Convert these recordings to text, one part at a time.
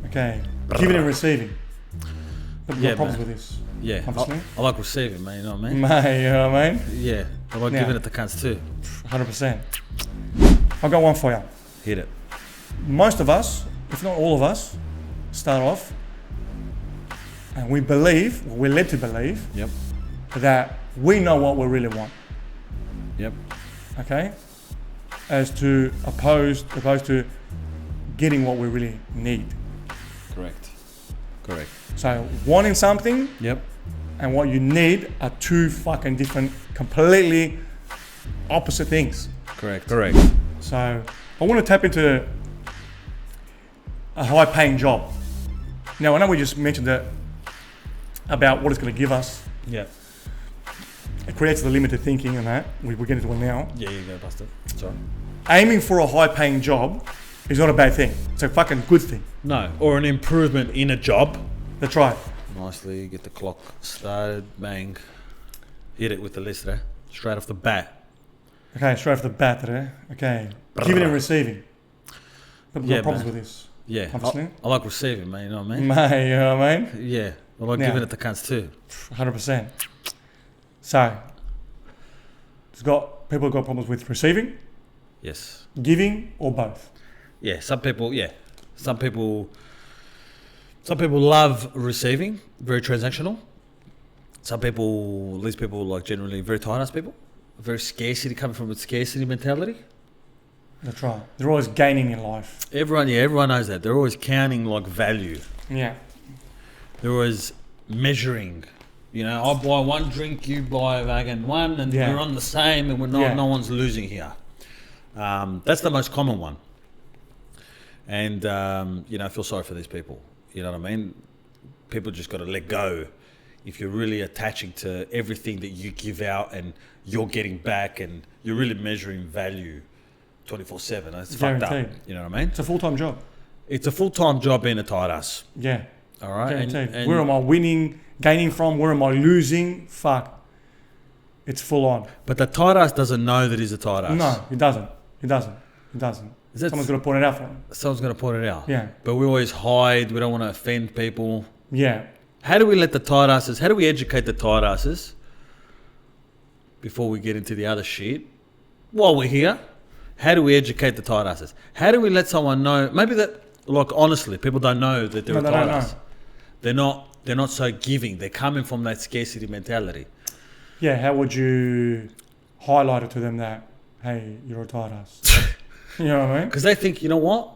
Okay. Giving and receiving. I've got problems man. with this. Yeah, Obviously. I like receiving, man. You know what I mean? Mate, you know what I mean? Yeah, I like Yeah. giving it to cunts too. 100%. I've got one for you. Hit it. Most of us, if not all of us, start off and we believe, or we're led to believe, Yep. that we know what we really want. Yep. Okay? Opposed to getting what we really need. Correct. Correct. So wanting something Yep. and what you need are two fucking different, completely opposite things. Correct. Correct. So I want to tap into a high-paying job. Now I know we just mentioned that about what it's going to give us. Yep. It creates the limited thinking and that. We're getting to it now. Yeah, you go, Buster. Sorry. Aiming for a high-paying job is not a bad thing. It's a fucking good thing. No, or an improvement in a job. That's right. Nicely, get the clock started. Bang. Hit it with the list there. Straight off the bat. Okay, straight off the bat there. Okay. Giving and receiving. People Yeah, got problems man. with this. Yeah, Obviously. I like receiving, man. You know what I mean? Mate, you know what I mean? Yeah, I like Yeah. giving it to cunts too. 100%. So, people have got problems with receiving, Yes. giving, or both. Yeah, some people. Yeah, some people love receiving, very transactional. Some people, these people, like generally very tight-ass people, very scarcity, coming from a scarcity mentality. That's right. They're always gaining in life. Everyone knows that. They're always counting like value. Yeah. They're always measuring. You know, I buy one drink, you buy a wagon one, and Yeah. we're on the same, and no one's losing here. That's the most common one. And I feel sorry for these people. You know what I mean? People just got to let go. If you're really attaching to everything that you give out and you're getting back, and you're really measuring value 24/7, it's fucked up. Guaranteed. You know what I mean? It's a full-time job. It's a full-time job being a tight ass. Yeah. All right. Guaranteed. Where am I winning, gaining from? Where am I losing? Fuck. It's full on. But the tight ass doesn't know that he's a tight ass. No, it doesn't. It doesn't. It doesn't. Is that Someone's got to point it out for him. someone's going to point it out? Yeah. But we always hide. We don't want to offend people. Yeah. How do we let the tight asses? How do we educate the tight asses before we get into the other shit? While we're here, how do we educate the tight asses? How do we let someone know? Maybe that, like, honestly, people don't know that they're No, a they tight don't ass. know. They're not so giving. They're coming from that scarcity mentality. Yeah. How would you highlight it to them that, hey, you're a tight ass? You know what I mean? Because they think, you know what?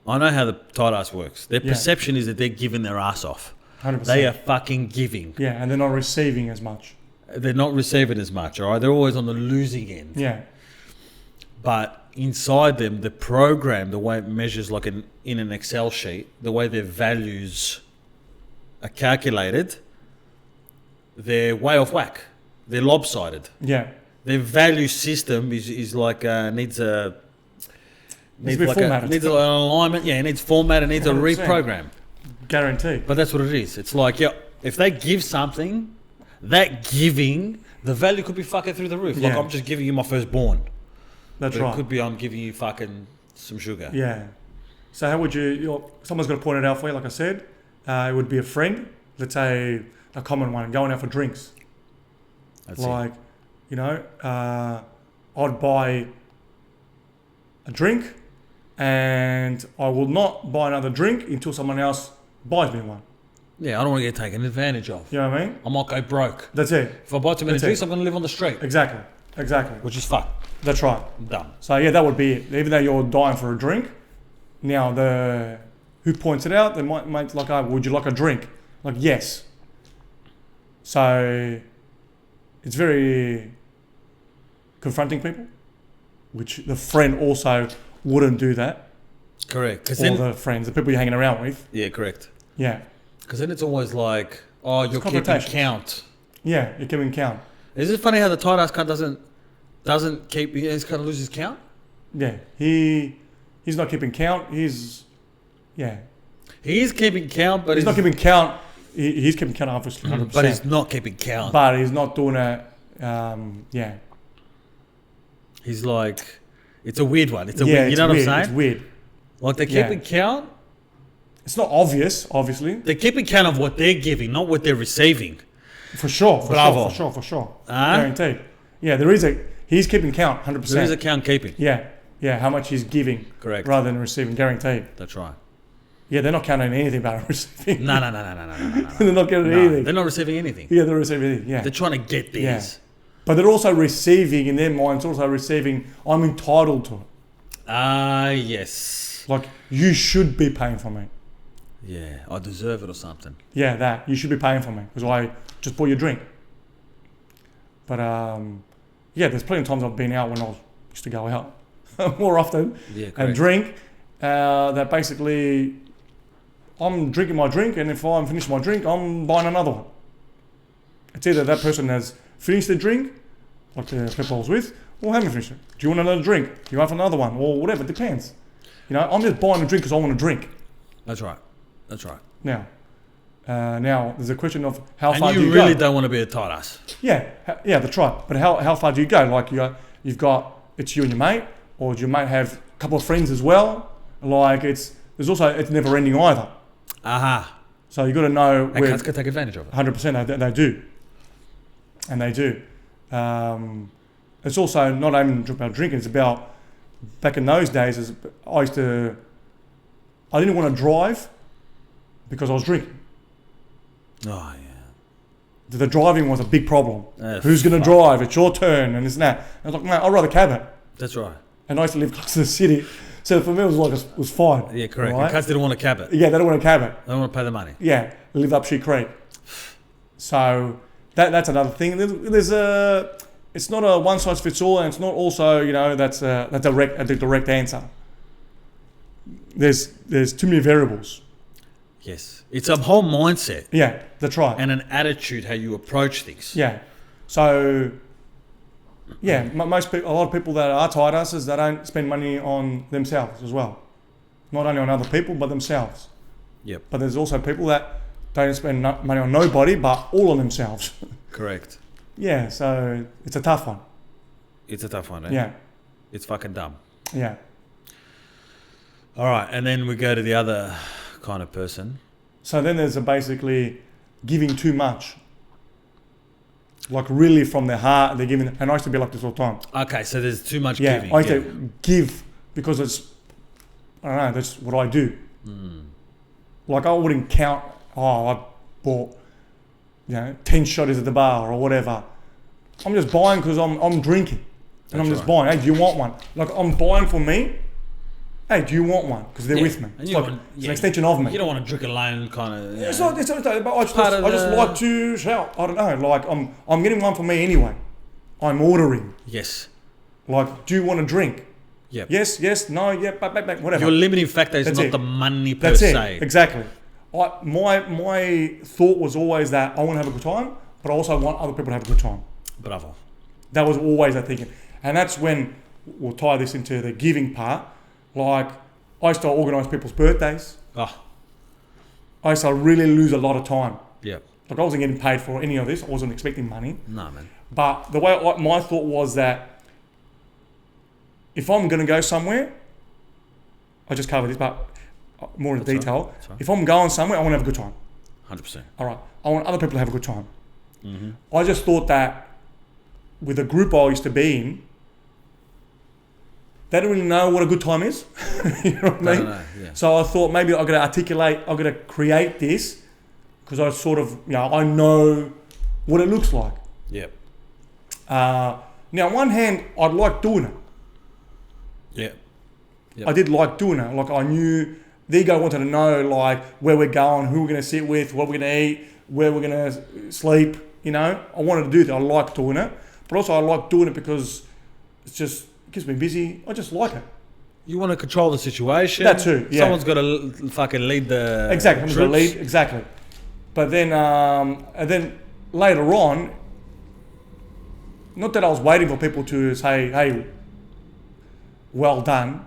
I know how the tight ass works. Their Yeah. perception is that they're giving their ass off. 100%. They are fucking giving. Yeah, and they're not receiving as much. They're not receiving as much, all right? They're always on the losing end. Yeah. But inside them, the program, the way it measures like in an Excel sheet, the way their values are calculated, they're way off whack. They're lopsided. Yeah. Their value system is like needs Needs to be like formatted. needs an alignment. Yeah, it needs format. It needs a 100%. reprogram. Guaranteed. But that's what it is. It's like, yeah, if they give something, that giving, the value could be fucking through the roof. Like, Yeah. I'm just giving you my firstborn. That's But right. it could be I'm giving you fucking some sugar. Yeah. So how would someone's got to point it out for you, like I said. It would be a friend. Let's say a common one, going out for drinks. That's it. Like, I'd buy a drink and I will not buy another drink until someone else buys me one. Yeah, I don't want to get taken advantage of. You know what I mean? I might go broke. That's it. If I buy too many That's drinks, it. I'm going to live on the street, Exactly. Exactly. which is fucked. That's right. I'm done. So yeah, that would be it. Even though you're dying for a drink, now who points it out, they might like, oh, would you like a drink? Like, yes. So it's very confronting people, which the friend also wouldn't do that. Correct. 'Cause All then, the friends, the people you're hanging around with. yeah, correct. Yeah. Because then it's always like, oh, you're keeping confrontation. count. Yeah, you're keeping count. Is it funny how the tight ass cunt doesn't keep? He's kind of loses count. Yeah. He's not keeping count. He's He is keeping count, but not keeping count. He's keeping count, obviously, 100%. But he's not keeping count. But he's not doing it. Yeah. He's like, it's a weird one. It's a Yeah, weird. You it's know weird. what I'm It's saying? weird. Like they're Yeah. keeping count, It's not obvious, obviously. They keep account of what they're giving, not what they're receiving. For sure, Bravo. for sure. Huh? Guaranteed. Yeah, he's keeping count, 100%. There is account keeping. Yeah, how much he's giving. Correct. Rather than receiving, guaranteed. That's right. Yeah, they're not counting anything about receiving. No. They're not getting No, anything. they're not receiving anything. Yeah, they're receiving anything, yeah. They're trying to get theirs. Yeah. But they're also receiving, in their minds, also receiving, I'm entitled to it. Yes. Like, you should be paying for me. Yeah, I deserve it or something. Yeah, that. You should be paying for me because I just bought you a drink. But, yeah, there's plenty of times I've been out when I used to go out more often and drink. That basically, I'm drinking my drink, and if I'm finished my drink, I'm buying another one. It's either that person has finished the drink, like the people I was with, or haven't finished it. Do you want another drink? Do you have another one? Or whatever, it depends. You know, I'm just buying a drink because I want to drink. That's right. That's right. Now, there's a question of how And far do you you really go? don't want to be a tight ass. Yeah, that's right. But how far do you go? Like you've got, it's you and your mate, or do your mate have a couple of friends as well? Like it's never ending either. Aha. So you got to know And cunts can take advantage of it. 100% they do, and they do. It's also not only about drinking. It's about back in those days. I didn't want to drive because I was drinking. Oh, yeah. The driving was a big problem. Who's going to fuck. drive? It's your turn, and it's that. I was like, mate, I'd rather cab it. That's right. And I used to live close to the city, so for me it was like it was fine. Yeah, correct. Right? And cunts didn't want to cab it. Yeah, they don't want to cab it. They don't want to pay the money. Yeah, they lived up Sheep Creek. So that's another thing. It's not a one size fits all, and it's not also that's a direct answer. There's too many variables. Yes. It's a whole mindset Yeah, that's right. and an attitude how you approach things. Yeah, so yeah, a lot of people that are tight asses, they don't spend money on themselves as well. Not only on other people, but themselves. Yep. But there's also people that don't spend money on nobody, but all on themselves. Correct. Yeah, so it's a tough one. It's a tough one, eh? Yeah, It's fucking dumb. yeah. All right, and then we go to the other kind of person. So then there's basically giving too much. Like really from their heart, they're giving, and I used to be like this all the time. Okay, so there's too much Yeah, giving. I used to give because I don't know, that's what I do. Like I wouldn't count, I bought 10 shotties at the bar or whatever. I'm just buying because I'm drinking. And I'm That's just right. buying. Hey, do you want one? Like I'm buying for me. Hey, do you want one? Because they're Yeah, with me. and It's you like want- it's yeah, an extension of me. You don't want to drink alone, kind of. It's not that, but I just Part of the- like to shout. I don't know. Like I'm getting one for me anyway. I'm ordering. Yes. Like, do you want a drink? Yep. Yes, no, yeah, back, whatever. Your limiting factor is That's not it. the money per That's it. se. Exactly. My thought was always that I want to have a good time, but I also want other people to have a good time. Bravo. That was always that thinking. And that's when we'll tie this into the giving part. Like, I used to organise people's birthdays. Oh, I used to really lose a lot of time. yep. Like, I wasn't getting paid for any of this. I wasn't expecting money. No, man. But the way my thought was that if I'm going to go somewhere, I just covered this, but more in That's right. detail. That's right. If I'm going somewhere, I want to have a good time. 100%. All right. I want other people to have a good time. Mm-hmm. I just thought that with the group I used to be in, they don't really know what a good time is. You know what I mean? No, yeah. So I thought maybe I'm going to articulate, I'm going to create this because I sort of, I know what it looks like. Yep. Now, on one hand, I'd like doing it. Yep. Yep. I did like doing it. Like I knew the ego wanted to know like where we're going, who we're going to sit with, what we're going to eat, where we're going to sleep. I wanted to do that. I like doing it, but also I like doing it because it keeps me busy. I just like it. You want to control the situation. That too, yeah. Someone's got to fucking lead the Exactly. I'm just gonna troops. lead. Exactly. But then, and then later on, not that I was waiting for people to say, "Hey, well done,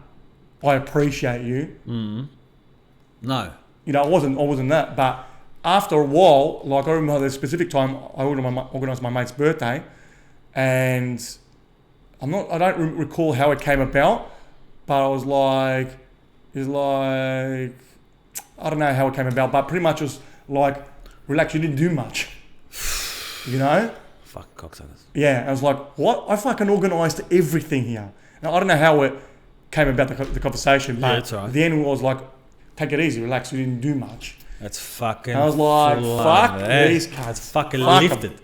I appreciate you." No. I wasn't that. But after a while, like I remember the specific time I organised my mate's birthday, and I don't recall how it came about, but I was like, I don't know how it came about, but pretty much it was like, relax, you didn't do much. You know? Fuck cocksuckers. Yeah, I was like, what? I fucking organised everything here. Now, I don't know how it came about the conversation, but it's all right. the end was like, take it easy, relax, you didn't do much. That's fucking. I was like, fuck these cunts. That's fucking Fuck 'em. lifted.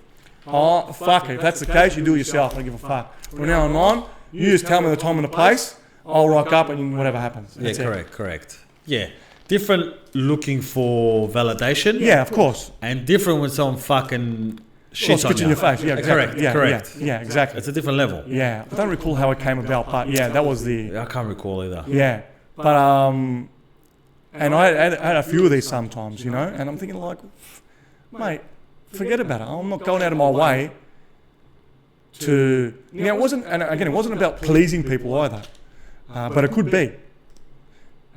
Oh, fuck it. If that's the case, you do it yourself. I don't give a fuck. From now on, you just tell me the time and the place. I'll rock up and whatever happens. That's it. Correct. Yeah. Different looking for validation. Yeah, of course. And different when someone fucking shits on spits you. in your face. Yeah, exactly. Correct. Yeah, exactly. It's a different level. Yeah, I don't recall how it came about, but yeah, that was the. I can't recall either. Yeah, but and I had a few of these sometimes, you know, and I'm thinking like, mate, forget about it. I'm not going out of my way to. It wasn't, and again, it wasn't about pleasing people either, but it could be.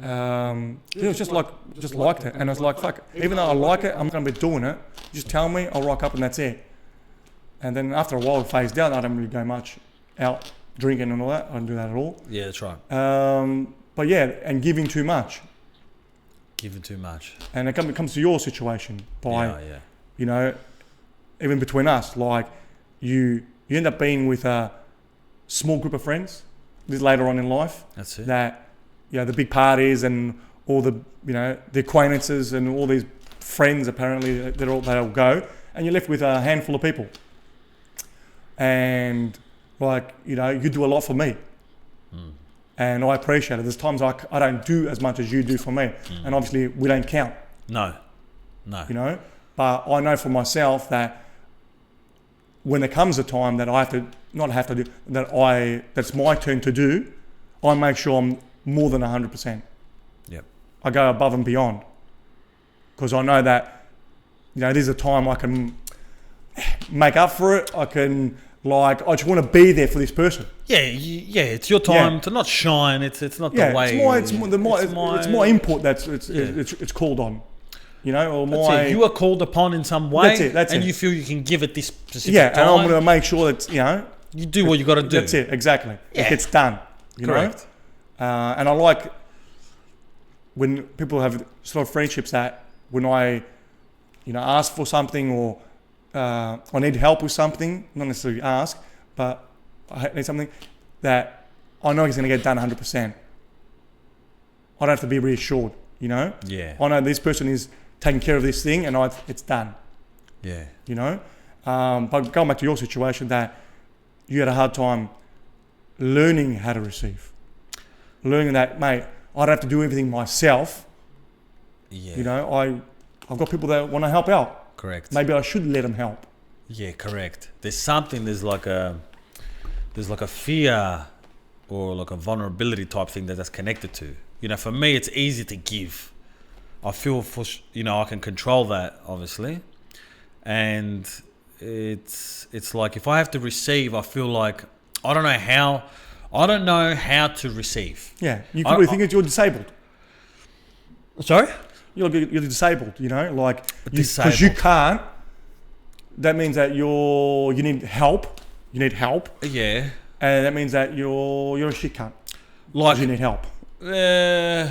It was just liked it, and I was like, fuck it. Even though I like it, I'm going to be doing it. Just tell me, I'll rock up, and that's it. And then after a while, it phased out. I don't really go much out drinking and all that. I don't do that at all. Yeah, that's right. But yeah, and giving too much. Giving too much. And it comes to your situation by, Yeah. you know, even between us, like you end up being with a small group of friends. This later on in life. That's it. That, you know, the big parties and all the, you know, the acquaintances and all these friends apparently they'll go, and you're left with a handful of people. And like, you know, you do a lot for me. And I appreciate it. There's times I don't do as much as you do for me. And obviously we don't count. No. You know? But I know for myself that when there comes a time that I have to, not have to do, that's my turn to do, I make sure I'm more than 100%. Yep. I go above and beyond. Because I know that, you know, there's a time I can make up for it. I just want to be there for this person. Yeah, it's your time to not shine. It's not the way. It's my input it's called on, you know, or that's it. You are called upon in some way. That's it. And you feel you can give it this specific time. And I'm going to make sure that, you know, you do what you got to do. That's it, exactly. Yeah. It gets done. Correct. And I like when people have sort of friendships that when I, you know, ask for something or I need help with something, not necessarily ask, but I need something that I know he's going to get done 100%. I don't have to be reassured, you know? Yeah. I know this person is taking care of this thing and it's done. Yeah. You know? But going back to your situation that you had a hard time learning how to receive. Learning that, mate, I don't have to do everything myself. Yeah. You know, I've got people that want to help out. Correct. Maybe I should let them help. Yeah, correct. There's like a fear or like a vulnerability type thing that's connected to. You know, for me, it's easy to give. I feel I can control that, obviously. And it's like if I have to receive, I feel like I don't know how to receive. Yeah, you could think that you're disabled. Sorry? You're disabled, you know, like disabled. Because you can't. That means that you need help. You need help. Yeah. And that means that you're a shit cunt. Like you need help. I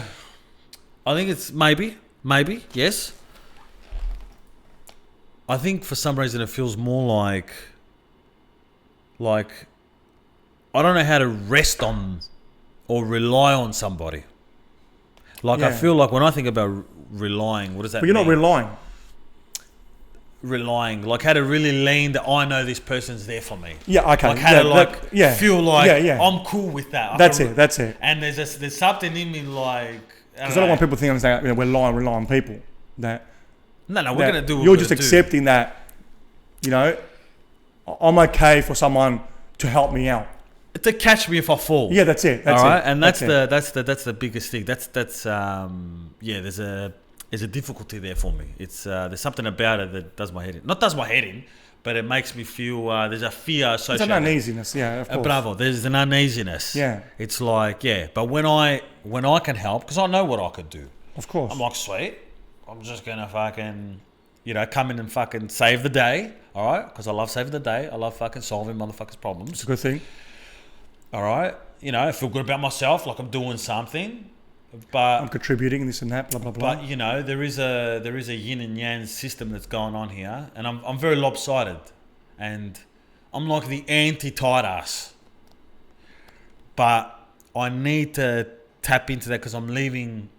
think it's maybe, yes. I think for some reason it feels more like I don't know how to rest on or rely on somebody. I feel like when I think about relying, what does that mean? But you're not relying. Relying, like how to really lean that I know this person's there for me. Yeah, okay. Like how to feel like I'm cool with that. That's it. And there's something in me like... Because I don't want people thinking that we're relying on people. That No, we're going to do what you're just accepting that, you know, I'm okay for someone to help me out. To catch me if I fall. Yeah, that's it. That's all right, it. And that's the biggest thing. There's a difficulty there for me. It's there's something about it that does my head in. Not does my head in, but it makes me feel there's a fear associated. It's an uneasiness, yeah, of course. Bravo, there's an uneasiness. Yeah. It's like, but when I can help, because I know what I could do. Of course. I'm like, sweet, I'm just gonna fucking, come in and fucking save the day, all right? Because I love saving the day. I love fucking solving motherfuckers' problems. It's a good thing. All right, I feel good about myself, like I'm doing something. But I'm contributing this and that, blah blah blah. But you know, there is a yin and yang system that's going on here, and I'm very lopsided, and I'm like the anti-tight ass. But I need to tap into that because I'm leaving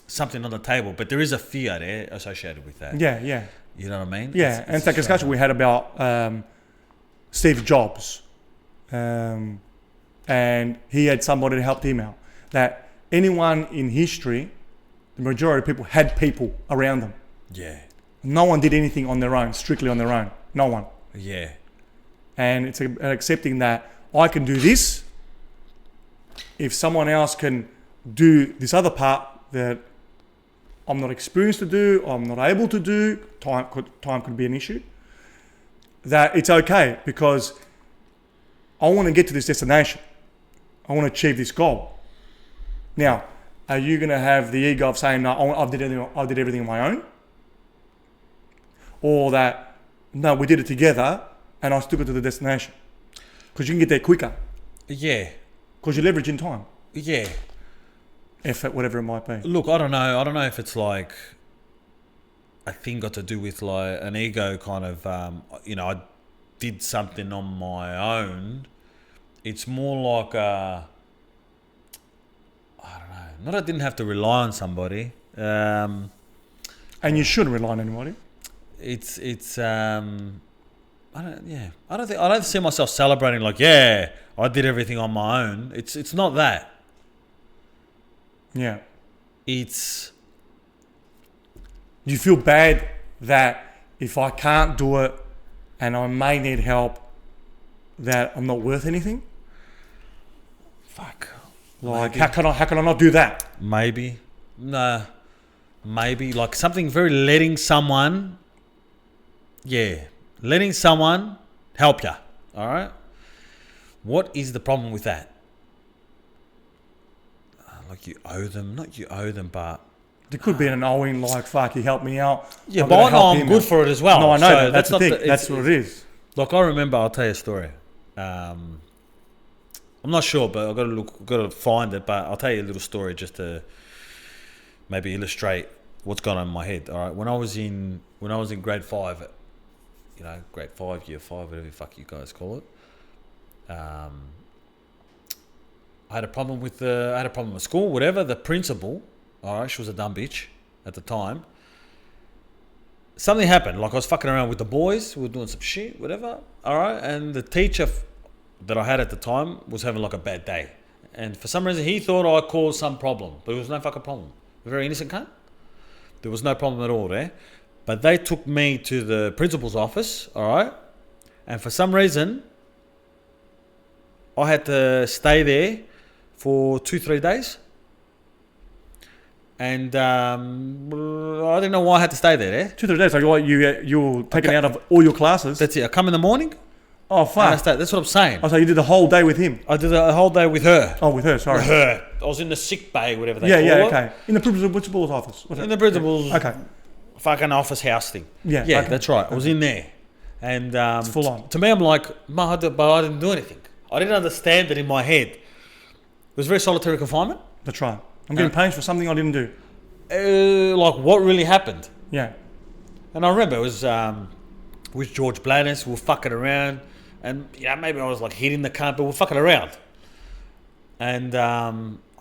something on the table. But there is a fear there associated with that. Yeah, yeah. You know what I mean? Yeah, and it's a discussion we had about Steve Jobs, and he had somebody that helped him out. That anyone in history, the majority of people had people around them. Yeah. No one did anything on their own, strictly on their own. No one. Yeah. And it's accepting that I can do this if someone else can do this other part that I'm not experienced to do, I'm not able to do, time could be an issue, that it's okay because I want to get to this destination. I want to achieve this goal. Now, are you going to have the ego of saying, no, I did everything on my own? Or that, no, we did it together and I still got to the destination? Because you can get there quicker. Yeah. Because you leverage in time. Yeah. Effort, whatever it might be. Look, I don't know. I don't know if it's like a thing got to do with like an ego kind of, I did something on my own. It's more like I don't know. Not I didn't have to rely on somebody. And you shouldn't rely on anybody. I don't see myself celebrating like, yeah, I did everything on my own. It's not that. Yeah. It's... You feel bad that if I can't do it and I may need help, that I'm not worth anything? Fuck. Like, how can I not do that? Maybe. Nah. Maybe. Like something very letting someone help you. All right? What is the problem with that? Like you owe them, not you owe them, but... There could be an owing, like, fuck, he helped me out. Yeah, but I know I'm good for it as well. No, I know so that. That's the thing. That's what it is. Like, I remember, I'll tell you a story. I'm not sure, but I've got to find it, but I'll tell you a little story just to maybe illustrate what's going on in my head. All right, when I was in grade 5, grade 5, year 5, whatever the fuck you guys call it. I had a problem with school, whatever. The principal, all right, she was a dumb bitch at the time. Something happened, like I was fucking around with the boys, we were doing some shit, whatever, all right, and the teacher that I had at the time was having like a bad day. And for some reason, he thought I caused some problem, but there was no fucking problem. A very innocent cunt. There was no problem at all there. But they took me to the principal's office, all right, and for some reason, I had to stay there for 2-3 days. And I didn't know why I had to stay there. 2-3 days. Like you were taken out of all your classes. That's it. I come in the morning. Oh fuck. That's what I'm saying. Oh, so you did the whole day with him? I did the whole day with her. Oh, with her. Sorry. With her. I was in the sick bay, whatever they call it. Yeah. Okay. In the principal's office. In the principal's. Okay. Fucking office house thing. Yeah. Yeah. Okay. That's right. I was in there, and it's full on. To me, I'm like, but I didn't do anything. I didn't understand that in my head. It was very solitary confinement. That's right. I'm getting punished for something I didn't do. Like what really happened? Yeah. And I remember it was with George Blanis. We were fucking around, and maybe I was like hitting the cunt, but we're fucking around. And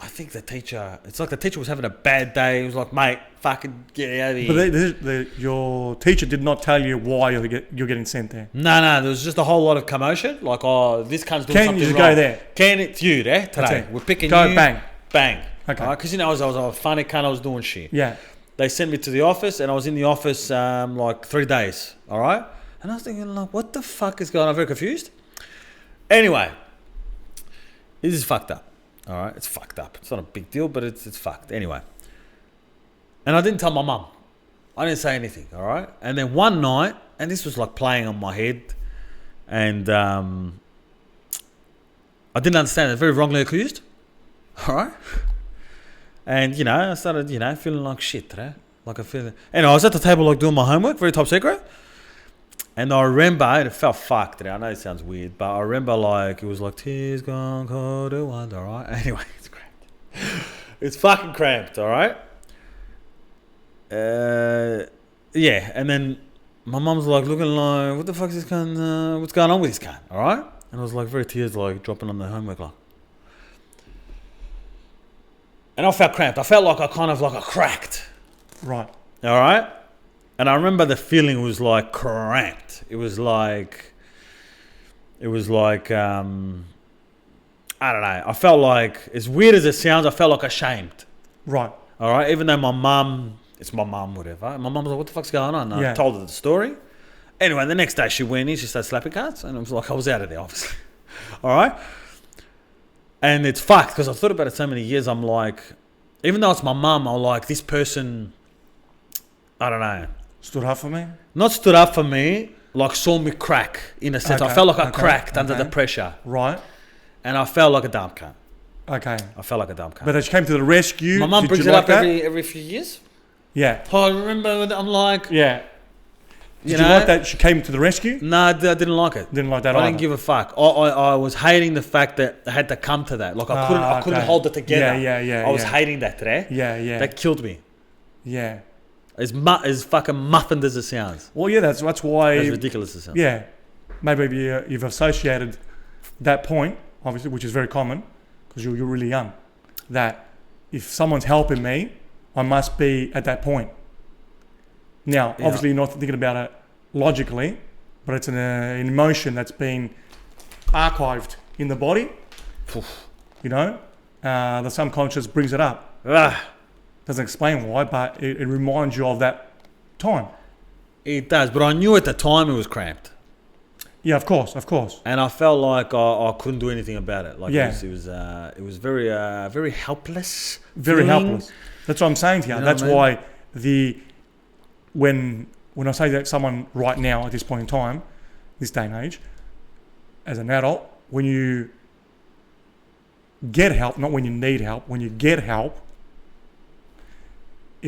I think the teacher, it's like the teacher was having a bad day. He was like, mate, fucking get out of here. But your teacher did not tell you why you're getting sent there. No, there was just a whole lot of commotion. Like, oh, this cunt's doing something wrong. Can you just go there? Can it's you there today? We're picking go you. Bang. Okay. Because I was a funny cunt. I was doing shit. Yeah. They sent me to the office, and I was in the office like 3 days. All right. And I was thinking, like, what the fuck is going on? I'm very confused. Anyway, this is fucked up. All right, it's fucked up. It's not a big deal, but it's fucked. Anyway. And I didn't tell my mum. I didn't say anything, all right? And then one night, and this was like playing on my head, and I didn't understand it. Very wrongly accused, all right? And, I started, feeling like shit, right? Like I feel... And I was at the table like doing my homework, very top secret. And I remember, and it felt fucked. I know it sounds weird, but I remember like, it was like, tears gone cold to wonder, right? Anyway, it's great. It's fucking cramped, all right? Yeah, and then my mum's like looking like, what the fuck is this cunt, what's going on with this cunt, all right? And I was like, very tears like dropping on the homework like. And I felt cramped. I felt like I cracked. Right. All right? And I remember the feeling was like cramped. It was like, I don't know. I felt like, as weird as it sounds, I felt like ashamed. Right. All right? Even though my mum, it's my mum, whatever. And my mum was like, what the fuck's going on? And I told her the story. Anyway, the next day she went in, she started slapping cards. And I was like, I was out of there, obviously. All right? And it's fucked because I thought about it so many years. I'm like, even though it's my mum, I'm like, this person, I don't know. Stood up for me? Not stood up for me, like saw me crack in a sense. I felt like I cracked under the pressure. Right. And I felt like a dumb cunt. Okay. I felt like a dumb cunt. But she came to the rescue. My mum brings it up every few years. Yeah. Oh, I remember, I'm like... Yeah. Did you like that she came to the rescue? No, I didn't like it. Didn't like that either. I didn't give a fuck. I was hating the fact that I had to come to that. Like I couldn't hold it together. Yeah. I was hating that today. Yeah. That killed me. Yeah. As fucking muffined as it sounds. Well, yeah, that's why... As ridiculous as it sounds. Yeah. Maybe you've associated that point, obviously, which is very common, because you're really young, that if someone's helping me, I must be at that point. Now, obviously, you're not thinking about it logically, but it's an emotion that's been archived in the body. You know, the subconscious brings it up. Doesn't explain why, but it reminds you of that time. It does, but I knew at the time it was cramped. Yeah, of course. And I felt like I couldn't do anything about it. Like yeah. It was very helpless. Very helpless. That's what I'm saying to you. That's why when I say that someone right now at this point in time, this day and age, as an adult, when you get help, not when you need help, when you get help, it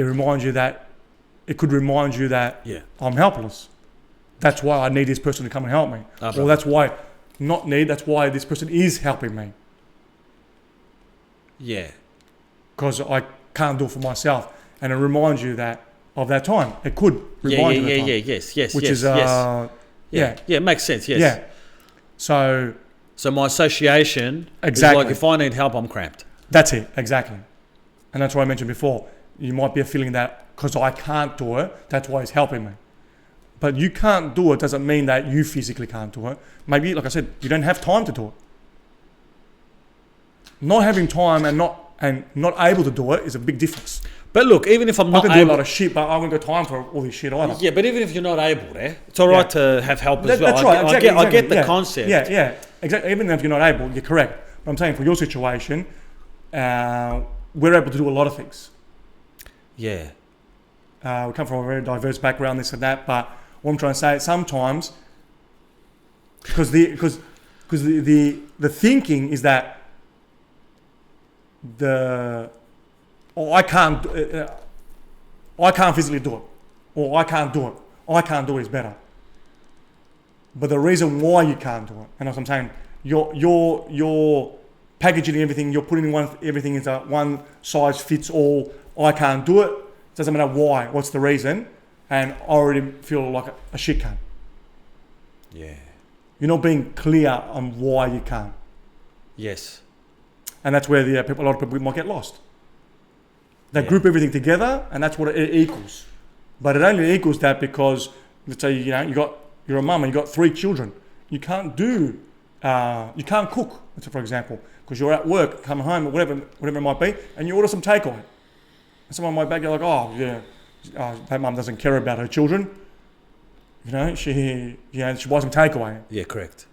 could remind you that I'm helpless. That's why I need this person to come and help me. Or that's why that's why this person is helping me. Yeah. Because I can't do it for myself. And it reminds you of that time. It could remind you of that time. Yes. Which is, Yeah, it makes sense, yes. Yeah. So my association is like, if I need help, I'm cramped. That's it, exactly. And that's what I mentioned before. You might be feeling that because I can't do it, that's why it's helping me. But you can't do it doesn't mean that you physically can't do it. Maybe, like I said, you don't have time to do it. Not having time and not able to do it is a big difference. But look, even if I'm not able... I can do a lot of shit, but I haven't got time for all this shit either. Yeah, but even if you're not able, it's all right to have help as well. That's right, exactly. I get the concept. Yeah, exactly. Even if you're not able, you're correct. But I'm saying for your situation, we're able to do a lot of things. Yeah. We come from a very diverse background, this and that, but what I'm trying to say is sometimes, because the thinking is that I can't physically do it, or I can't do it. I can't do it is better. But the reason why you can't do it, and as I'm saying, you're packaging everything, you're putting everything into one size fits all. I can't do it. Doesn't matter why. What's the reason? And I already feel like a shit cunt. Yeah. You're not being clear on why you can't. Yes. And that's where a lot of people might get lost. They group everything together, and that's what it equals. But it only equals that because, let's say, you're a mum and you got 3 children. You can't you can't cook, for example, because you're at work, come home, or whatever it might be, and you order some takeaway. And someone might back you like, oh yeah, that mum doesn't care about her children. She buys some takeaway. Yeah, correct.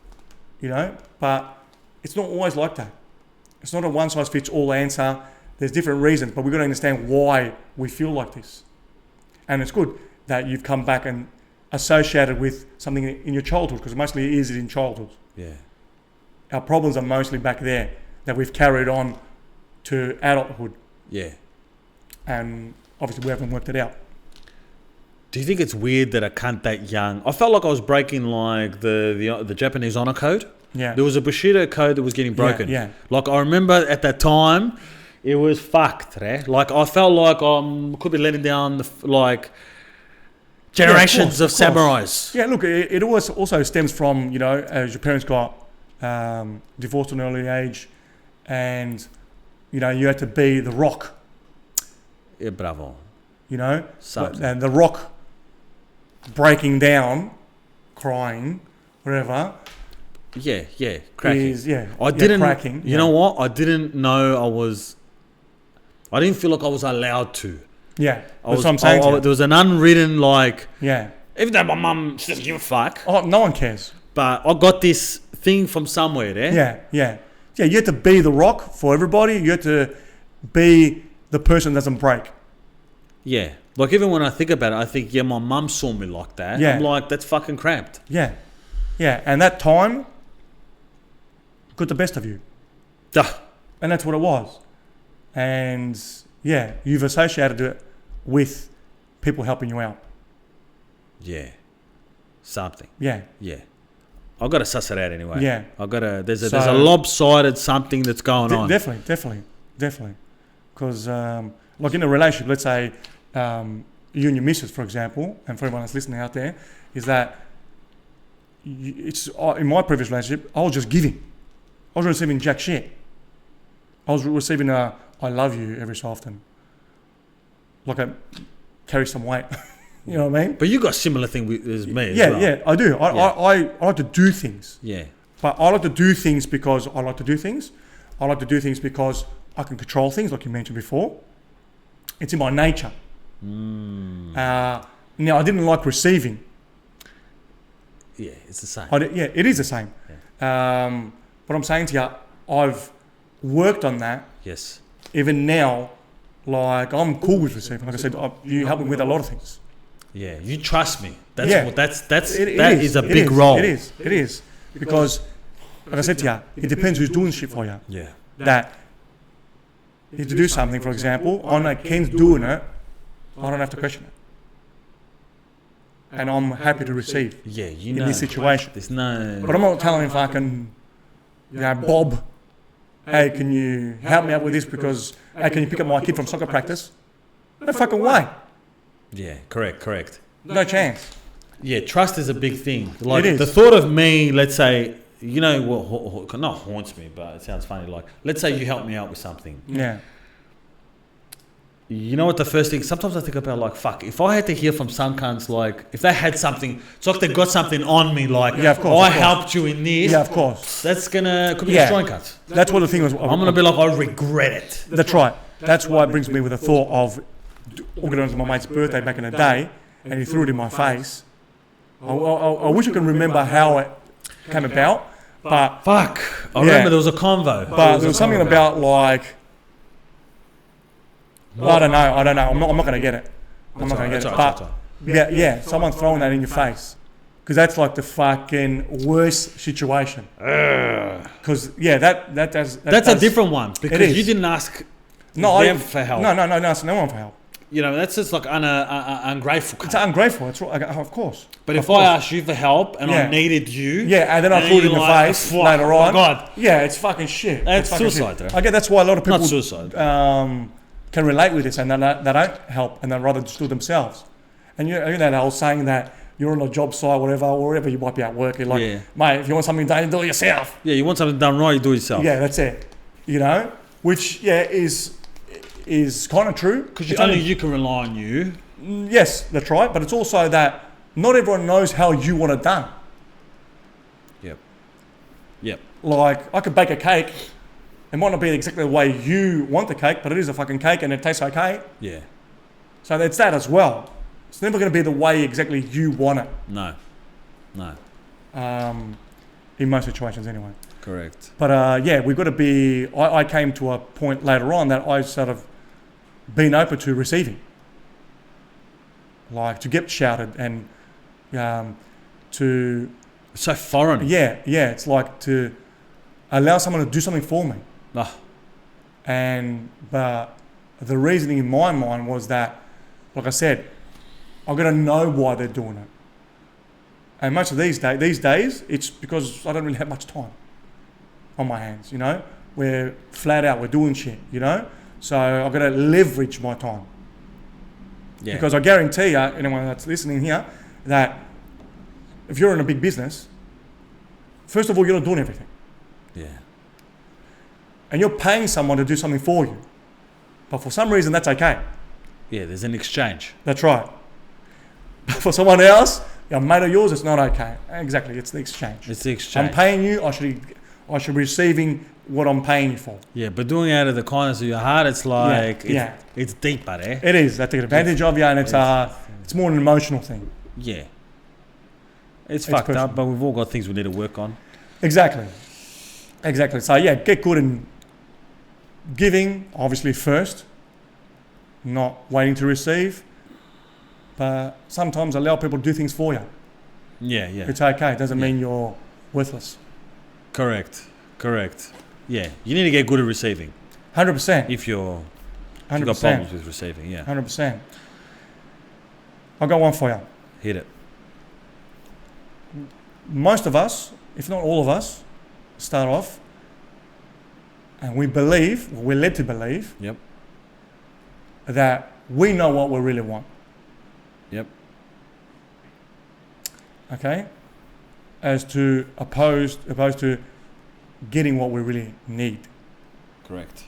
But it's not always like that. It's not a one size fits all answer. There's different reasons, but we've got to understand why we feel like this. And it's good that you've come back and associated with something in your childhood, because mostly it is in childhood. Yeah. Our problems are mostly back there that we've carried on to adulthood. Yeah. And obviously we haven't worked it out. Do you think it's weird that I can't that young? I felt like I was breaking like the Japanese honor code. Yeah. There was a Bushido code that was getting broken. Yeah. Like I remember at that time, It was fucked, right? Like I felt like could be letting down generations of samurais. Yeah, look, it also stems from, you know, as your parents got divorced at an early age, and you know you had to be the rock. Yeah, bravo. You know, Something. and the rock breaking down, crying, whatever. Yeah, cracking. I didn't. Cracking. You know what? I didn't know I didn't feel like I was allowed to. Yeah, that's what I'm saying. There was an unwritten Yeah. Even though my mum doesn't give a fuck. Oh, no one cares. But I got this thing from somewhere there. Yeah. You had to be the rock for everybody. You had to be the person that doesn't break. Yeah. Like even when I think about it, I think, yeah, my mum saw me like that. Yeah. I'm like, that's fucking cramped. Yeah. And that time got the best of you. Duh. And that's what it was. And yeah, you've associated it with people helping you out. Yeah. Something. Yeah. I've got to suss it out anyway. Yeah. There's a lopsided something that's going on. Definitely. Because like in a relationship, let's say you and your missus, for example, and for everyone that's listening out there, is that it's in my previous relationship, I was just giving. I was receiving jack shit. I was receiving a I love you every so often. Like I carry some weight. You know what I mean? But you got a similar thing as me yeah, as well. Yeah, I do. I like to do things. Yeah. But I like to do things because I like to do things. I like to do things because I can control things, like you mentioned before. It's in my nature. Now, I didn't like receiving. Yeah, it's the same. It is the same. Yeah. But I'm saying to you, I've worked on that. Yes. Even now, like I'm cool with receiving. Like I said, you help me with a lot of things. Yeah, you trust me. That is a big role. It is because, like I said to you, it depends who's doing shit for you. Yeah. That if you do something, for example, I know Ken's doing it, I don't have to question it, and I'm happy to receive. Yeah, in this situation. There's no. But I'm not telling him fucking, Bob, hey, can you help me out with this because, hey, can you pick up my kid from soccer practice? No fucking way. Yeah, correct. No chance. Yeah, trust is a big thing. Like it is. The thought of me, let's say, you know what, not haunts me, but it sounds funny. Like, let's say you help me out with something. Yeah. You know what the first thing, sometimes I think about like, fuck, if I had to hear from some cunts, like, if they had something, it's like they got something on me, like, yeah, of course, I helped you in this. Yeah, of course. That's could be destroying cunts. That's what the thing was. I'm going to be like, I regret it. That's right. That's why it brings me with the thought of organising my mate's birthday back in the day, and he threw it in my face. I wish I can remember how it came about, but fuck, I remember there was a convo. But there was something about like, I don't know. I'm not going to get it. I'm not going to get it. But yeah, someone throwing that in your face, because that's like the fucking worst situation. Because that's a different one, because you didn't ask them for help. No, no one for help. You know, that's just like ungrateful. It's ungrateful, that's right, of course. But if I asked you for help and I needed you... Yeah, and then I threw it in the face later on. Oh, God. Yeah, it's fucking shit. That's suicide, I get that's why a lot of people... Not suicide. Can relate with this, and they don't help, and they'd rather just do it themselves. And you know that whole saying that you're on a job site, or wherever you might be at work, you're like, mate, if you want something done, you do it yourself. Yeah, you want something done right, you do it yourself. Yeah, that's it. You know? Which, is kind of true. Because only you can rely on you. Yes, that's right. But it's also that not everyone knows how you want it done. Yep. Like, I could bake a cake. It might not be exactly the way you want the cake, but it is a fucking cake and it tastes okay. Yeah. So it's that as well. It's never going to be the way exactly you want it. No. In most situations anyway. Correct. But we've got to be... I came to a point later on that I sort of been open to receiving. Like to get shouted and to... It's so foreign. Yeah. It's like to allow someone to do something for me. But the reasoning in my mind was that, like I said, I've got to know why they're doing it. And most of these days, it's because I don't really have much time on my hands, you know? We're flat out, we're doing shit, you know? So I've got to leverage my time. Yeah. Because I guarantee you, anyone that's listening here, that if you're in a big business, first of all, you're not doing everything. Yeah. And you're paying someone to do something for you. But for some reason, that's okay. Yeah, there's an exchange. That's right. But for someone else, a mate of yours, it's not okay. Exactly, it's the exchange. It's the exchange. I'm paying you, I should be receiving what I'm paying you for. Yeah, but doing it out of the kindness of your heart, it's like, Yeah. it's deeper, eh? It is. They take advantage of you, and it's more an emotional thing. Yeah. It's fucked personal. up, but we've all got things we need to work on. Exactly. So yeah, get good in giving, obviously first, not waiting to receive. But sometimes allow people to do things for you. Yeah. It's okay. It doesn't mean you're worthless. Correct. Yeah, you need to get good at receiving 100%. if you've 100%. got problems with receiving. Yeah, 100%. I've got one for you. hit it. Most of us, if not all of us, start off and we believe, or we're led to believe, Yep. that we know what we really want. Yep. Okay? As to opposed to getting what we really need. Correct.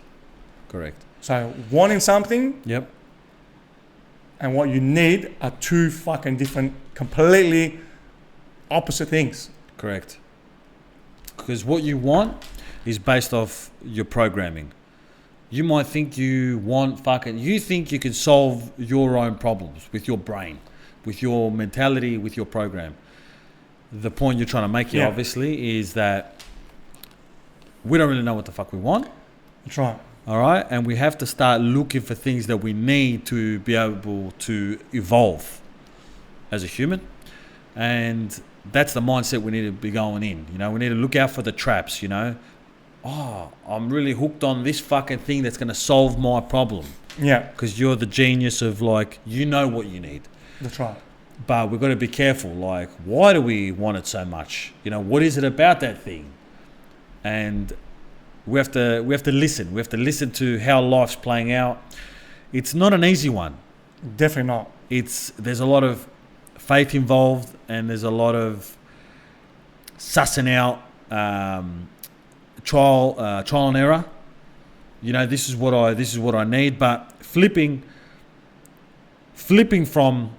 So wanting something Yep. and what you need are two fucking different, completely opposite things. Correct. Because what you want is based off your programming. You might think you think you can solve your own problems with your brain, with your mentality, with your program. The point you're trying to make here, obviously, is that we don't really know what the fuck we want. That's right. All right. And we have to start looking for things that we need to be able to evolve as a human. And that's the mindset we need to be going in. You know, we need to look out for the traps, you know. Oh, I'm really hooked on this fucking thing that's going to solve my problem. Yeah. Because you're the genius of, like, you know what you need. That's right. But we've got to be careful. Like, why do we want it so much? You know, what is it about that thing? And we have to listen. We have to listen to how life's playing out. It's not an easy one. Definitely not. There's a lot of faith involved, and there's a lot of sussing out, trial and error. You know, this is what I need. But flipping from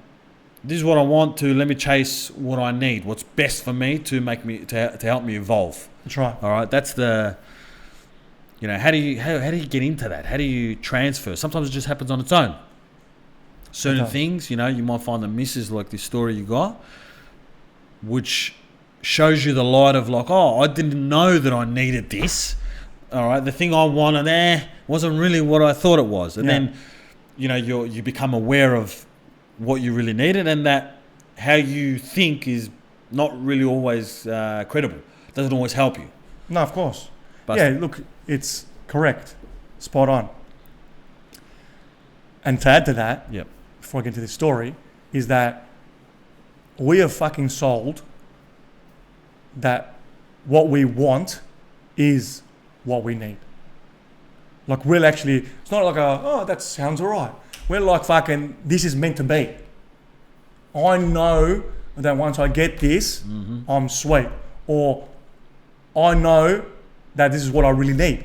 this is what I want to let me chase what I need, what's best for me to help me evolve. That's right. All right, that's the. You know, how do you get into that? How do you transfer? Sometimes it just happens on its own. Certain things, you know, you might find the misses, like this story you got, which shows you the light of, like, oh, I didn't know that I needed this. All right, the thing I wanted wasn't really what I thought it was. And then, you know, you become aware of what you really needed, and that how you think is not really always credible. Doesn't always help you. No, of course. But yeah, look, it's correct. Spot on. And to add to that, Yep. before I get into this story, is that we are fucking sold that what we want is what we need. Like, we'll actually, it's not like that sounds all right. We're like, fucking, this is meant to be. I know that once I get this, I'm sweet. Or I know that this is what I really need.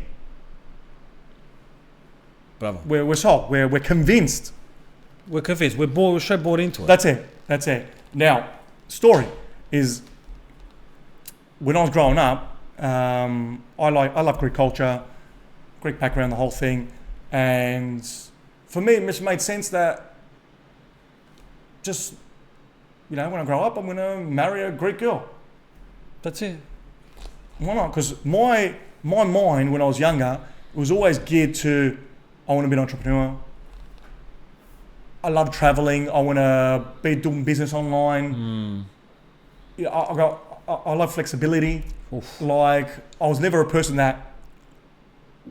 Bravo. We're sold. We're convinced. We're convinced. We're so bought into it. That's it. Now, story is, when I was growing up, I love Greek culture, Greek background, the whole thing, and for me, it just made sense that just, you know, when I grow up, I'm gonna marry a Greek girl. That's it. Why not? Because my mind when I was younger, it was always geared to, I want to be an entrepreneur. I love traveling. I want to be doing business online. Yeah, I love flexibility. Oof. Like, I was never a person that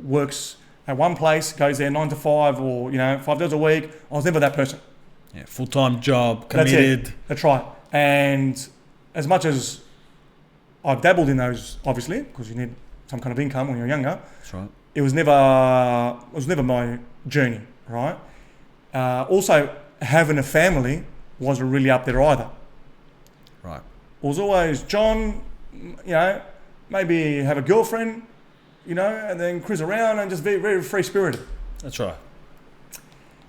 works at one place, goes there 9 to 5 or, you know, 5 days a week. I was never that person. Yeah, full-time job, committed. That's right. And as much as I've dabbled in those, obviously, because you need some kind of income when you're younger. That's right. it was never my journey, right? Also, having a family wasn't really up there either. Right. It was always, John, maybe have a girlfriend, and then cruise around and just be very free-spirited. That's right.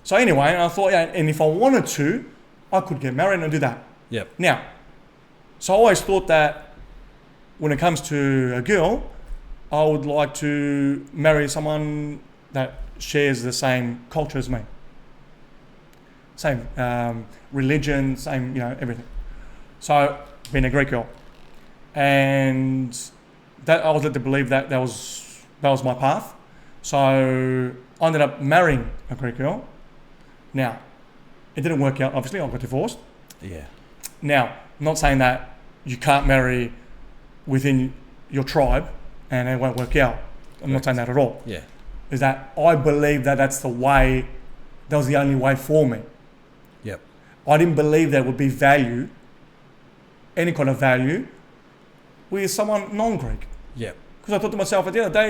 So anyway, I thought, and if I wanted to, I could get married and do that. Yep. Now, so I always thought that when it comes to a girl, I would like to marry someone that shares the same culture as me. Same religion, same, everything. So, being a Greek girl. And that I was led to believe that was my path. So, I ended up marrying a Greek girl. Now, it didn't work out, obviously, I got divorced. Yeah. Now, I'm not saying that you can't marry within your tribe and it won't work out. I'm not saying that at all. Yeah. Is that I believe that that was the only way for me. Yep. I didn't believe there would be value, any kind of value, with someone non-Greek. Yep. Because I thought to myself, at the end of the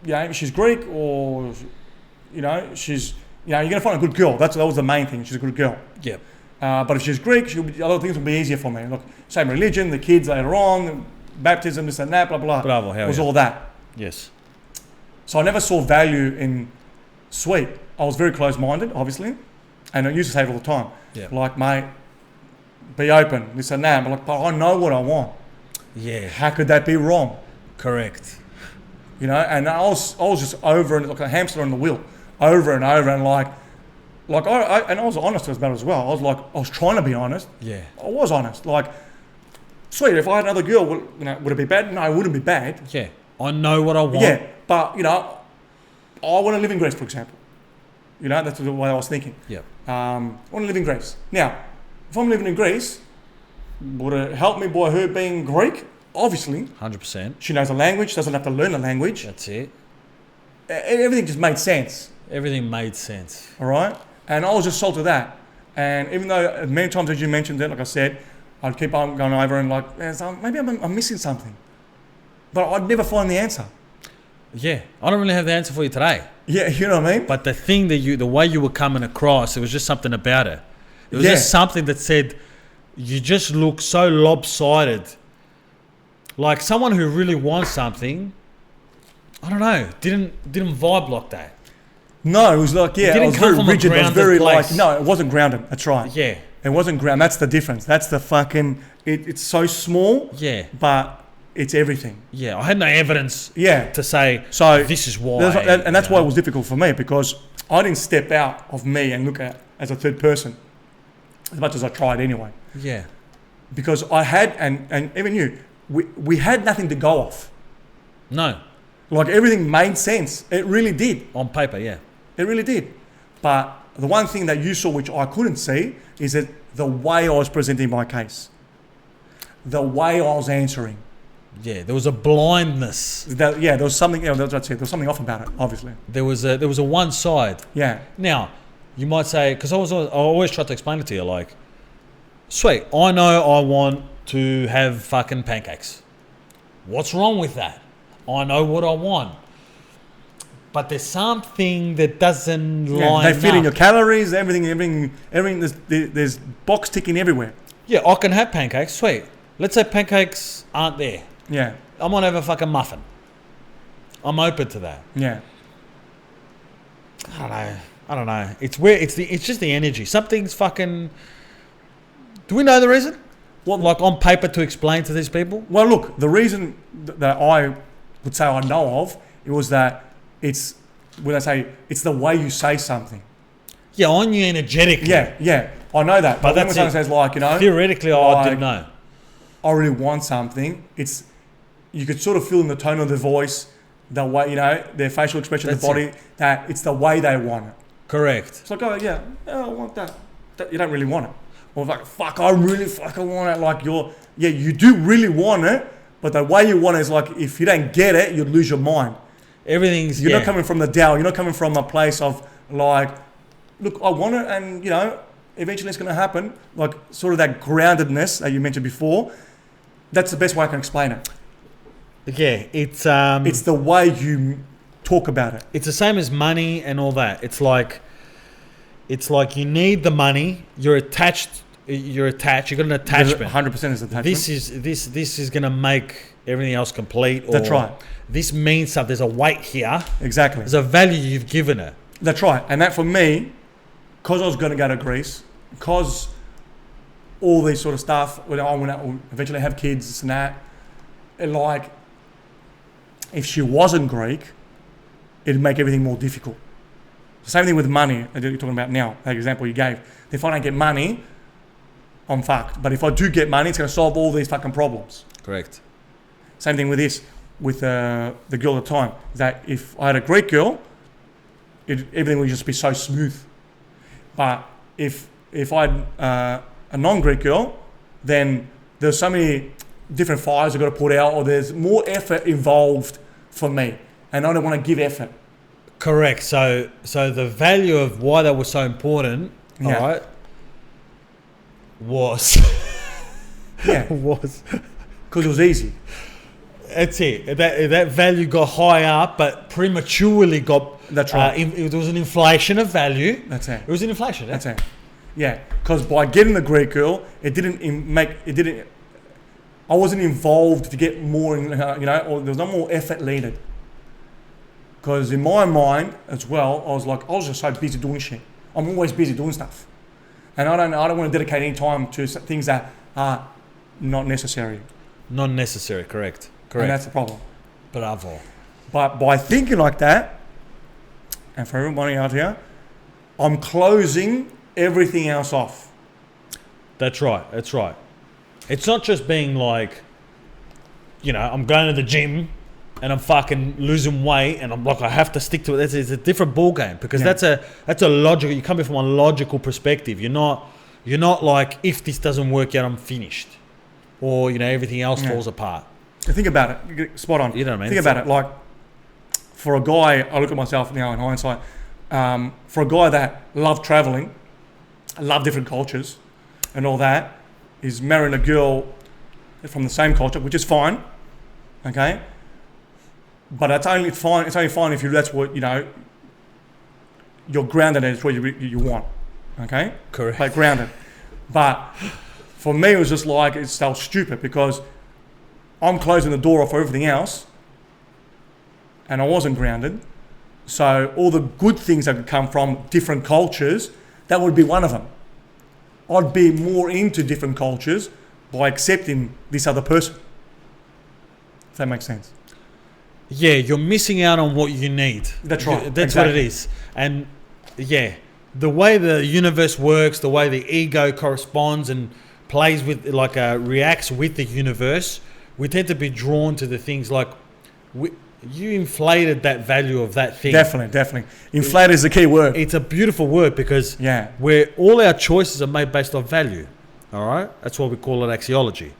day, she's Greek or, she's, you're going to find a good girl. That was the main thing. She's a good girl. Yep. But if she's Greek, a lot of things will be easier for me. Look, same religion, the kids later on, baptism, this and that, blah, blah. Bravo, hell it was yeah. all that. Yes. So I never saw value in sweet. I was very close-minded, obviously. And I used to say it all the time. Yeah. Like, mate, be open, this and that. But I know what I want. Yeah. How could that be wrong? Correct. And I was just over and like a hamster on the wheel, over and over and I was honest about it as well. I was trying to be honest. Yeah. I was honest. Like, sweet, if I had another girl, would it be bad? No, it wouldn't be bad. Yeah. I know what I want. Yeah, but I want to live in Greece, for example. That's the way I was thinking. Yeah. I want to live in Greece. Now, if I'm living in Greece, would it help me by her being Greek? Obviously. 100%. She knows the language, doesn't have to learn the language. That's it. Everything just made sense. Everything made sense. All right? And I was just sold to that. And even though many times, as you mentioned it, like I said, I'd keep on going over and maybe I'm missing something. But I'd never find the answer. Yeah. I don't really have the answer for you today. Yeah, you know what I mean? But the way you were coming across, it was just something about it. It was just something that said, you just look so lopsided. Like someone who really wants something, I don't know, didn't vibe like that. No, it was like, it was very rigid, it was very no, it wasn't grounded. That's right. Yeah. It wasn't grounded. That's the difference. That's the fucking, it's so small. Yeah. But it's everything. Yeah, I had no evidence to say, so this is why. And that's why it was difficult for me, because I didn't step out of me and look at as a third person as much as I tried anyway. Yeah. Because I had, and even you, we had nothing to go off. No. Like everything made sense. It really did. On paper, yeah. It really did. But the one thing that you saw which I couldn't see is that the way I was presenting my case. The way I was answering. Yeah, there was a blindness. There was something. That's it. There was something off about it. Obviously, there was a one side. Yeah. Now, you might say, because I always try to explain it to you, like, sweet, I know I want to have fucking pancakes. What's wrong with that? I know what I want, but there's something that doesn't line up. They fit in your calories. Everything. There's box ticking everywhere. Yeah, I can have pancakes. Sweet. Let's say pancakes aren't there. Yeah. I might have a fucking muffin. I'm open to that. Yeah. I don't know. It's weird. It's just the energy. Something's fucking. Do we know the reason? What, like on paper to explain to these people? Well, look, the reason that I would say I know of, it was that it's when I say it's the way you say something. Yeah, on you energetically. Yeah, I know that. But then when someone says theoretically, I didn't know. I really want something. You could sort of feel in the tone of the voice, the way, their facial expression, the body, that it's the way they want it. Correct. It's like, I want that. You don't really want it. Or like, fuck, I really fucking want it. Like you do really want it, but the way you want it is like, if you don't get it, you'd lose your mind. You're not coming from the Tao. You're not coming from a place of like, look, I want it, and eventually it's going to happen. Like sort of that groundedness that you mentioned before. That's the best way I can explain it. it's the way you talk about it. It's the same as money and all that. It's like you need the money. You're attached. You've got an attachment. 100% is attachment. This is gonna make everything else complete. Or That's right. This means something. There's a weight here. Exactly. There's a value you've given it. That's right. And that for me, because I was going to go to Greece, because all these sort of stuff, when I want to eventually have kids, this and that, and like, if she wasn't Greek, it'd make everything more difficult. The same thing with money that you're talking about now, that example you gave. If I don't get money, I'm fucked. But if I do get money, it's going to solve all these fucking problems. Correct. Same thing with this, with the girl at the time. That if I had a Greek girl, everything would just be so smooth. But if I had a non-Greek girl, then there's so many different fires I've got to put out, or there's more effort involved for me, and I don't want to give effort. Correct. So the value of why that was so important, all right, was was because it was easy. That's it. That value got high up, but prematurely got. That's right. It was an inflation of value. That's it. It was an inflation. That's it. Yeah, because by getting the Greek girl, I wasn't involved to get more, or there was no more effort needed. Because in my mind as well, I was just so busy doing shit. I'm always busy doing stuff, and I don't want to dedicate any time to things that are not necessary. Not necessary. Correct. And that's the problem. Bravo. But by thinking like that, and for everybody out here, I'm closing everything else off. That's right. It's not just being like, I'm going to the gym and I'm fucking losing weight and I'm like, I have to stick to it. It's a different ball game, because that's a logical. You come in from a logical perspective. You're not like, if this doesn't work out, I'm finished, or everything else falls apart. Think about it. Spot on. You know what I mean? Think about it. Like, for a guy, I look at myself now in hindsight. For a guy that loved traveling, loved different cultures, and all that, is marrying a girl from the same culture, which is fine, okay. But it's only fine. It's only fine if that's what you're grounded and it's what you want, okay. Correct. Like grounded. But for me, it was just like it's so stupid, because I'm closing the door off for everything else, and I wasn't grounded. So all the good things that could come from different cultures, that would be one of them. I'd be more into different cultures by accepting this other person. If that makes sense. Yeah, you're missing out on what you need. That's right. That's exactly what it is. And the way the universe works, the way the ego corresponds and plays with, reacts with the universe, we tend to be drawn to the things like you inflated that value of that thing. Definitely. Inflated is the key word. It's a beautiful word, because where all our choices are made based on value. All right? That's why we call it axiology.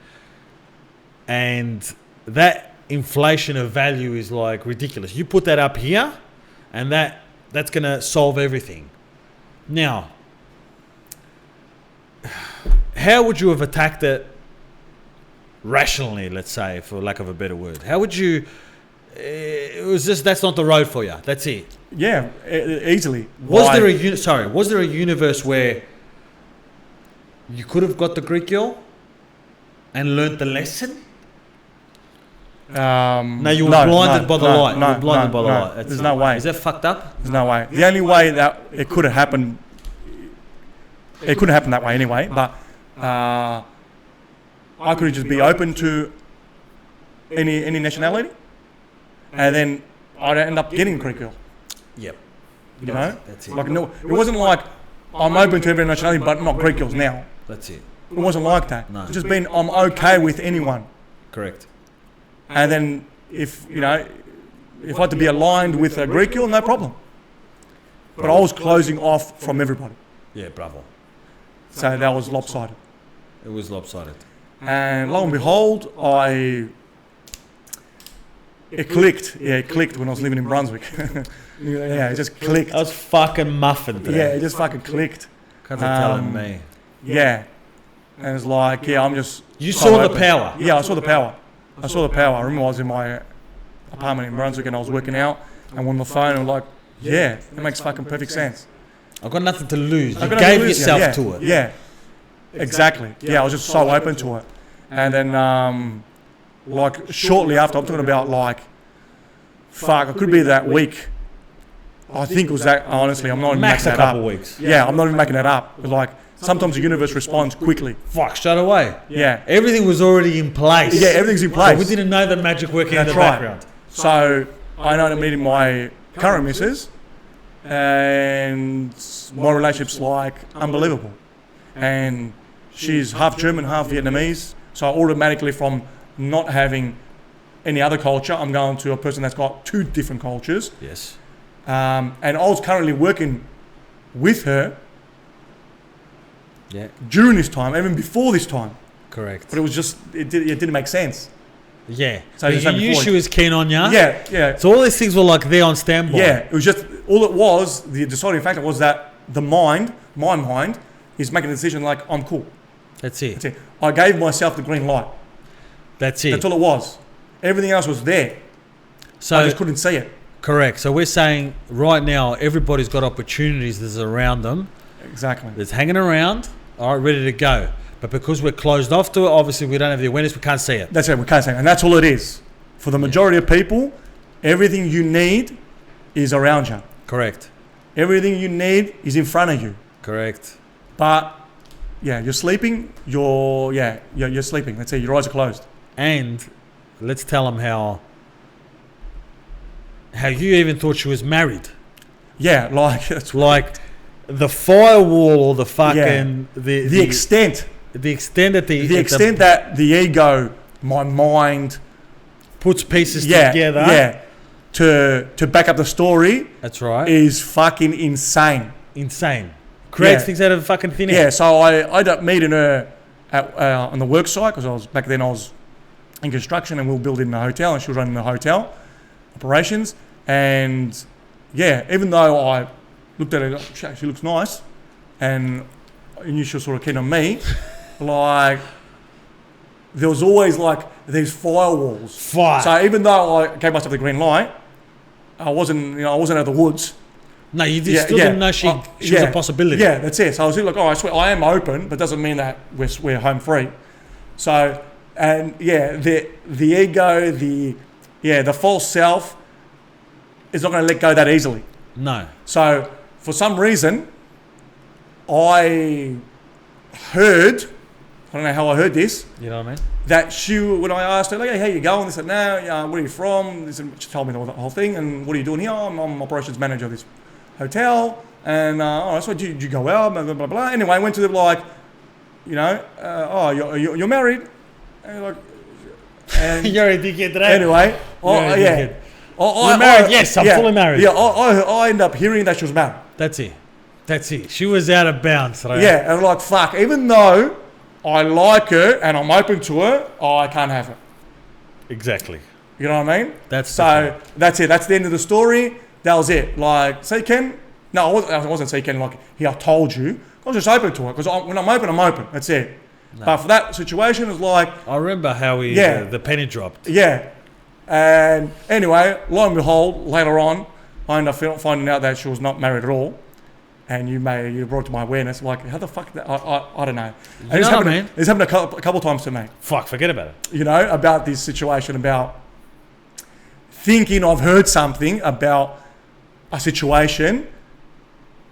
And that inflation of value is like ridiculous. You put that up here, and that's going to solve everything. Now, how would you have attacked it rationally, let's say, for lack of a better word? How would you... It was just, that's not the road for you. That's it. Yeah, easily. Was there a universe where you could have got the Greek girl and learnt the lesson? No, you were blinded by the light. You were blinded by the light. There's no way. Is that fucked up? There's no way. The only way that it could have happened, it couldn't happen that way anyway, but I could just be open to any nationality, and then I'd end up getting a Greek girl. Yep. That's it. Like, no, it wasn't like I'm open to every nationality, but not Greek girls now. That's it. It wasn't like that. No. It's just been, I'm okay with anyone. Correct. And then if I had to be aligned with a Greek girl, no problem. But I was closing off from everybody. Yeah, bravo. So that was lopsided. It was lopsided. And lo and behold, it clicked. Yeah, it clicked when I was living in Brunswick. Yeah, it just clicked. I was fucking muffin. Yeah, it just fucking clicked. Can't telling me. Yeah. And it's like, I'm just... You saw the power. Yeah, I saw the power. I saw the power. I remember I was in my apartment in Brunswick and I was working out and on the phone I'm like, yeah, it makes fucking perfect sense. I've got nothing to lose. You I've got gave nothing to lose, yourself to it. Yeah, exactly. Yeah, I was just so open to it. And then, like, shortly after, I'm talking about, like, fuck, it could be that week. I think it was that, honestly, I'm not even Max making a that up. couple weeks. Yeah, I'm not even making that up. It's like, sometimes the universe responds quickly. Fuck, straight away. Yeah. Everything was already in place. Yeah, everything's in place. But we didn't know the magic working in That's the right. background. So, I ended up meeting my current missus, and my relationship's like unbelievable. And she's half German, half Vietnamese. So automatically from not having any other culture, I'm going to a person that's got two different cultures. Yes. And I was currently working with her during this time, even before this time. Correct. But it was just, it didn't make sense. Yeah. So you knew she was keen on you. Yeah. So all these things were like there on standby. Yeah, it was just, all it was, the deciding factor was that my mind, is making a decision like, I'm cool. That's it. That's it. I gave myself the green light. That's it. That's all it was. Everything else was there. So I just couldn't see it. correct. So we're saying right now everybody's got opportunities that's around them. Exactly. That's hanging around, all right, ready to go. But because we're closed off to it, obviously we don't have the awareness, we can't see it. That's it. We can't say it. And that's all it is. For the majority of people, everything you need is around you. Correct. Everything you need is in front of you. Correct. But yeah, you're sleeping. You're sleeping. That's it. Your eyes are closed. And let's tell them how you even thought she was married. Yeah, like that's Like the firewall or the fucking the extent that that the ego, my mind puts pieces together. Yeah, to back up the story. That's right. Is fucking insane. Insane. Creates things out of fucking thin air. Yeah, so I ended up meeting her at, on the work site because I was in construction and we were building a hotel and she was running the hotel operations. And yeah, even though I looked at her, she looks nice, and I knew she was sort of keen on me, like there was always like these firewalls. So even though I gave myself the green light, I wasn't out of the woods. No, you still didn't know she was a possibility. Yeah, that's it. So I was like, oh, I swear, I am open, but doesn't mean that we're home free. So, and yeah, the ego, the false self is not going to let go that easily. No. So for some reason, I don't know how I heard this. You know what I mean? That when I asked her, like, hey, how you going? They said, no, where are you from? She told me the whole thing. And what are you doing here? I'm operations manager of this hotel. And, so did you go out? Blah, blah, blah, blah. Anyway, I went to the, like, you're married. And you're a dickhead today. Anyway, you're married? Yes, I'm fully married. Yeah, I ended up hearing that she was married. That's it. She was out of bounds. Right? Yeah, and I'm like, fuck, even though I like her and I'm open to her, I can't have her. Exactly. You know what I mean? That's it. That's the end of the story. That was it. Like, see, Ken? No, I wasn't see, Ken, like, I told you. I was just open to it. Because when I'm open. That's it. No. But for that situation, it's like... I remember how the penny dropped. Yeah. And anyway, lo and behold, later on, I ended up finding out that she was not married at all. And you brought to my awareness, like, how the fuck, I don't know. You know what I mean? It's happened a couple times to me. Fuck, forget about it. You know, about this situation, about thinking I've heard something about a situation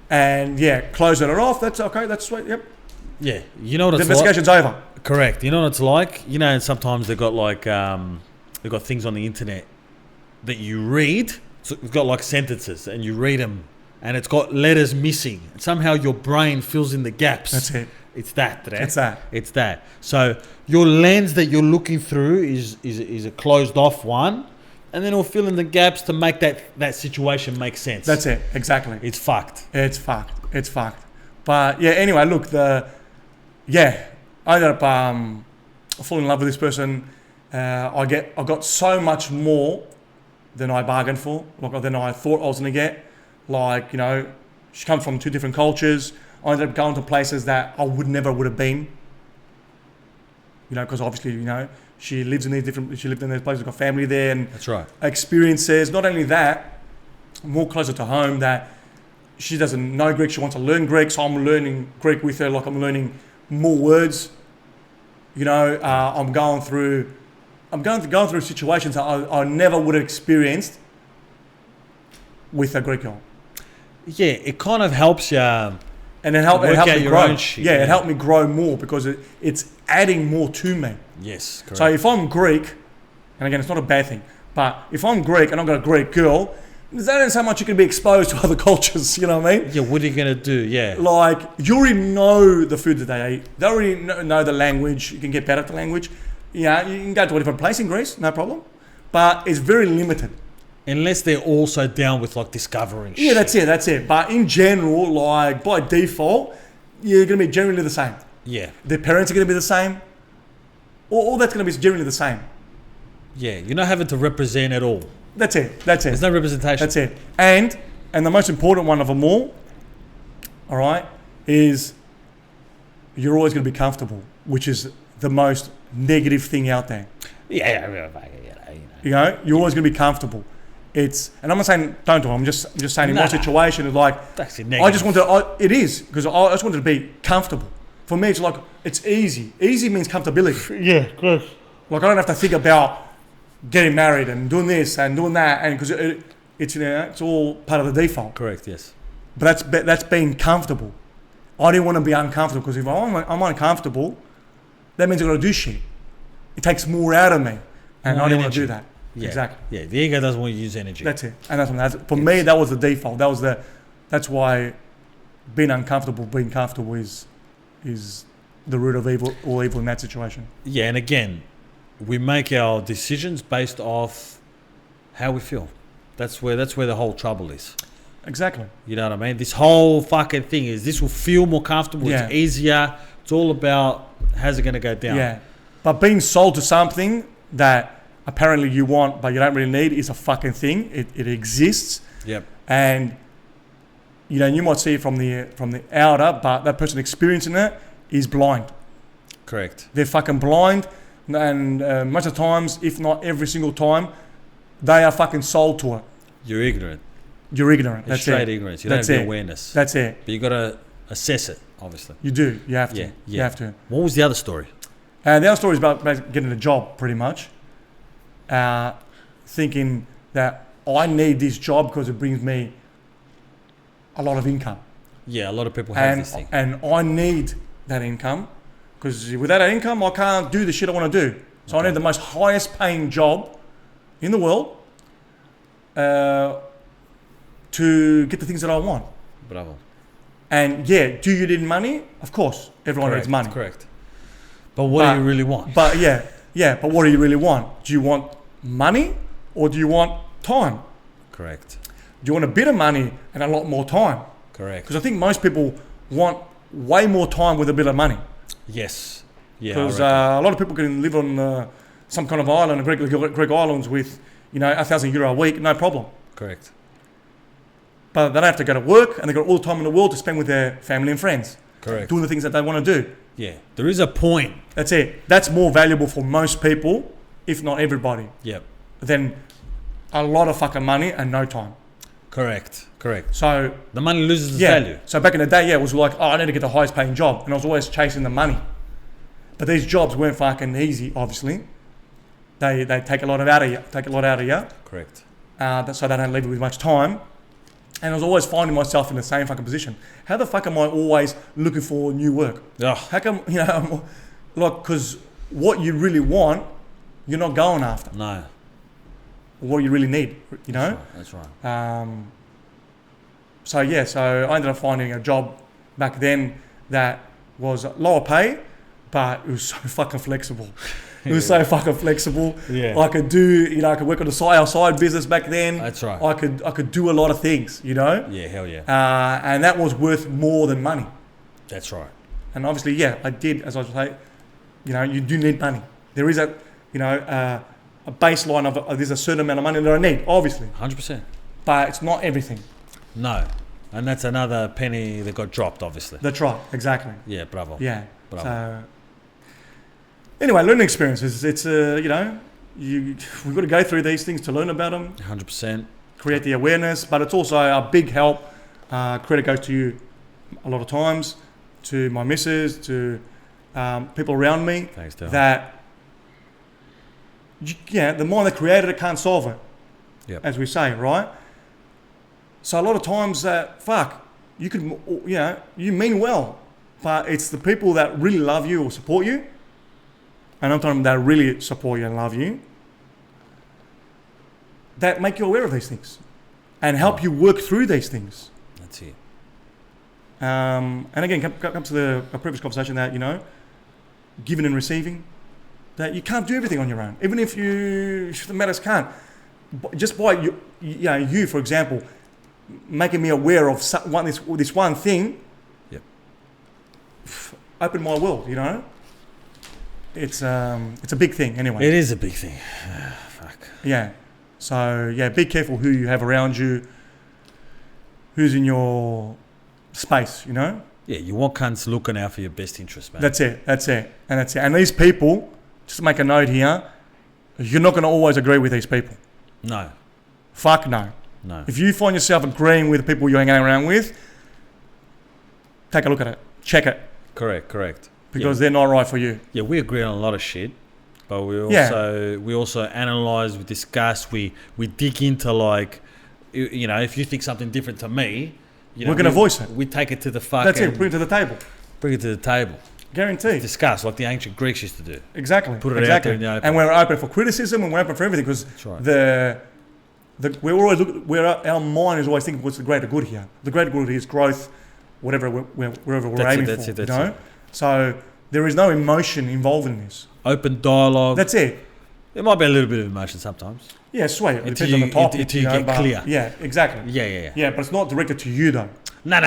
and, closing it off. That's okay, that's sweet, yep. Yeah, you know what it's like? The investigation's over. Correct. You know what it's like? You know, and sometimes they've got like, they've got things on the internet that you read. So it's got like sentences and you read them. And it's got letters missing. And somehow your brain fills in the gaps. That's it. It's that. It's that. So your lens that you're looking through is a closed off one. And then it'll fill in the gaps to make that situation make sense. That's it. Exactly. It's fucked. It's fucked. But yeah, anyway, look, I ended up falling in love with this person. I got so much more than I bargained for, than I thought I was going to get. Like, she comes from two different cultures. I ended up going to places that I would have been. Because obviously, She lived in these places, got family there, and That's right. experiences. Not only that, more closer to home, that she doesn't know Greek. She wants to learn Greek, so I'm learning Greek with her. Like I'm learning more words. You know, I'm going through situations that I never would have experienced with a Greek girl. Yeah, it kind of helps you. And it helped me grow. Shit, it helped me grow more because it's adding more to me. Yes, correct. So if I'm Greek, and again, it's not a bad thing, but if I'm Greek and I've got a Greek girl, there's only so much you can be exposed to other cultures, you know what I mean? Yeah, what are you going to do? Yeah. Like, you already know the food that they eat. They already know the language. You can get better at the language. Yeah, you can go to a different place in Greece, no problem. But it's very limited. Unless they're also down with like discovering shit. Yeah, that's it. But in general, like by default, you're going to be generally the same. Yeah. Their parents are going to be the same. All that's going to be generally the same. Yeah, you're not having to represent at all. That's it. There's no representation. That's it. And the most important one of them all right, is you're always going to be comfortable, which is the most negative thing out there. Yeah. You know, you're always going to be comfortable. And I'm not saying don't do it. I'm just saying in my situation is like, that's I just want to. It is because I just wanted to be comfortable. For me, it's like it's easy. Easy means comfortability. Yeah, good. Like I don't have to think about getting married and doing this and doing that, and because it's it's all part of the default. Correct. Yes. But that's being comfortable. I didn't want to be uncomfortable because if I'm uncomfortable, that means I've got to do shit. It takes more out of me, and I didn't want to do that. Yeah. Exactly. Yeah, the ego doesn't want to use energy. That's it. And for me, that was the default. That's why being uncomfortable, being comfortable is the root of all evil in that situation. Yeah, and again, we make our decisions based off how we feel. That's where the whole trouble is. Exactly. You know what I mean? This whole fucking thing is this will feel more comfortable. Yeah. It's easier. It's all about how's it going to go down. Yeah. But being sold to something that apparently you want but you don't really need is a fucking thing. It exists. Yep. And you might see it from the outer, but that person experiencing it is blind. Correct. They're fucking blind, and most of the times, if not every single time, they are fucking sold to it. You're ignorant. You're ignorant. It's That's straight it. ignorance. You don't have the awareness. That's it. But you got to assess it, obviously. You do. You have to. Yeah. You have to. What was the other story? The other story is about getting a job, pretty much. Thinking that I need this job because it brings me a lot of income. Yeah, a lot of people have this thing. And I need that income because without that income, I can't do the shit I want to do. So I need the most highest paying job in the world to get the things that I want. Bravo. And yeah, do you need money? Of course, everyone needs money. Correct. But what do you really want? But but what do you really want? Do you want money or do you want time? Correct. Do you want a bit of money and a lot more time? Correct. Because I think most people want way more time with a bit of money. Yes. Yeah. Because a lot of people can live on some kind of island, Greek islands, with €1,000 a week, no problem. Correct. But they don't have to go to work, and they've got all the time in the world to spend with their family and friends. Correct. Doing the things that they want to do. Yeah. There is a point. That's it. That's more valuable for most people, if not everybody, Yep. than a lot of fucking money and no time. Correct. So the money loses its value. So back in the day, it was like, I need to get the highest paying job, and I was always chasing the money. But these jobs weren't fucking easy, obviously. They take a lot out of you. Correct. So they don't leave you with much time. And I was always finding myself in the same fucking position. How the fuck am I always looking for new work? Ugh. How come, because what you really want, you're not going after. No. What you really need, That's right. So I ended up finding a job back then that was lower pay, but it was so fucking flexible. It was so fucking flexible. Yeah. I could do, I could work on our side business back then. That's right. I could do a lot of things, Yeah, hell yeah. and that was worth more than money. That's right. And obviously, I did, as I was saying, you do need money. There is a baseline of there's a certain amount of money that I need, obviously. 100%. But it's not everything. No. And that's another penny that got dropped, obviously. That's right, exactly. Yeah, bravo. Yeah. Bravo. So, Anyway, learning experiences. It's we've got to go through these things to learn about them. 100%. Create the awareness, but it's also a big help. Credit goes to you a lot of times, to my missus, to people around me. Thanks, Dale. That the mind that created it can't solve it. Yep. As we say, right? So a lot of times you could, you mean well, but it's the people that really love you or support you, and I'm talking that really support you and love you, that make you aware of these things and help you work through these things. That's it. And again, come to the previous conversation that, giving and receiving, that you can't do everything on your own. Even if the matters can't. Just by you, for example, making me aware of this one thing, yep, opened my world. It's a big thing anyway. It is a big thing. Fuck. Yeah. So be careful who you have around you, who's in your space. Yeah, you want cunts looking out for your best interest, man. That's it. And these people, just to make a note here, you're not going to always agree with these people. No. Fuck no. No. If you find yourself agreeing with the people you're hanging around with, take a look at it. Check it. Correct. Because they're not right for you. Yeah, we agree on a lot of shit, but we also analyze, we discuss, we dig into, like, if you think something different to me, we're going to voice it. We take it to the fucking... That's it. Bring it to the table. Bring it to the table. Guaranteed. Discuss, like the ancient Greeks used to do. Exactly. Put it out there in the open. And we're open for criticism and we're open for everything, because our mind is always thinking, what's the greater good here? The greater good is growth, wherever we're aiming for. That's it. So there is no emotion involved in this. Open dialogue. That's it. There might be a little bit of emotion sometimes. Yeah, sweet. It depends on the topic. Until you get clear. Yeah, exactly. Yeah. Yeah, but it's not directed to you though. No. It's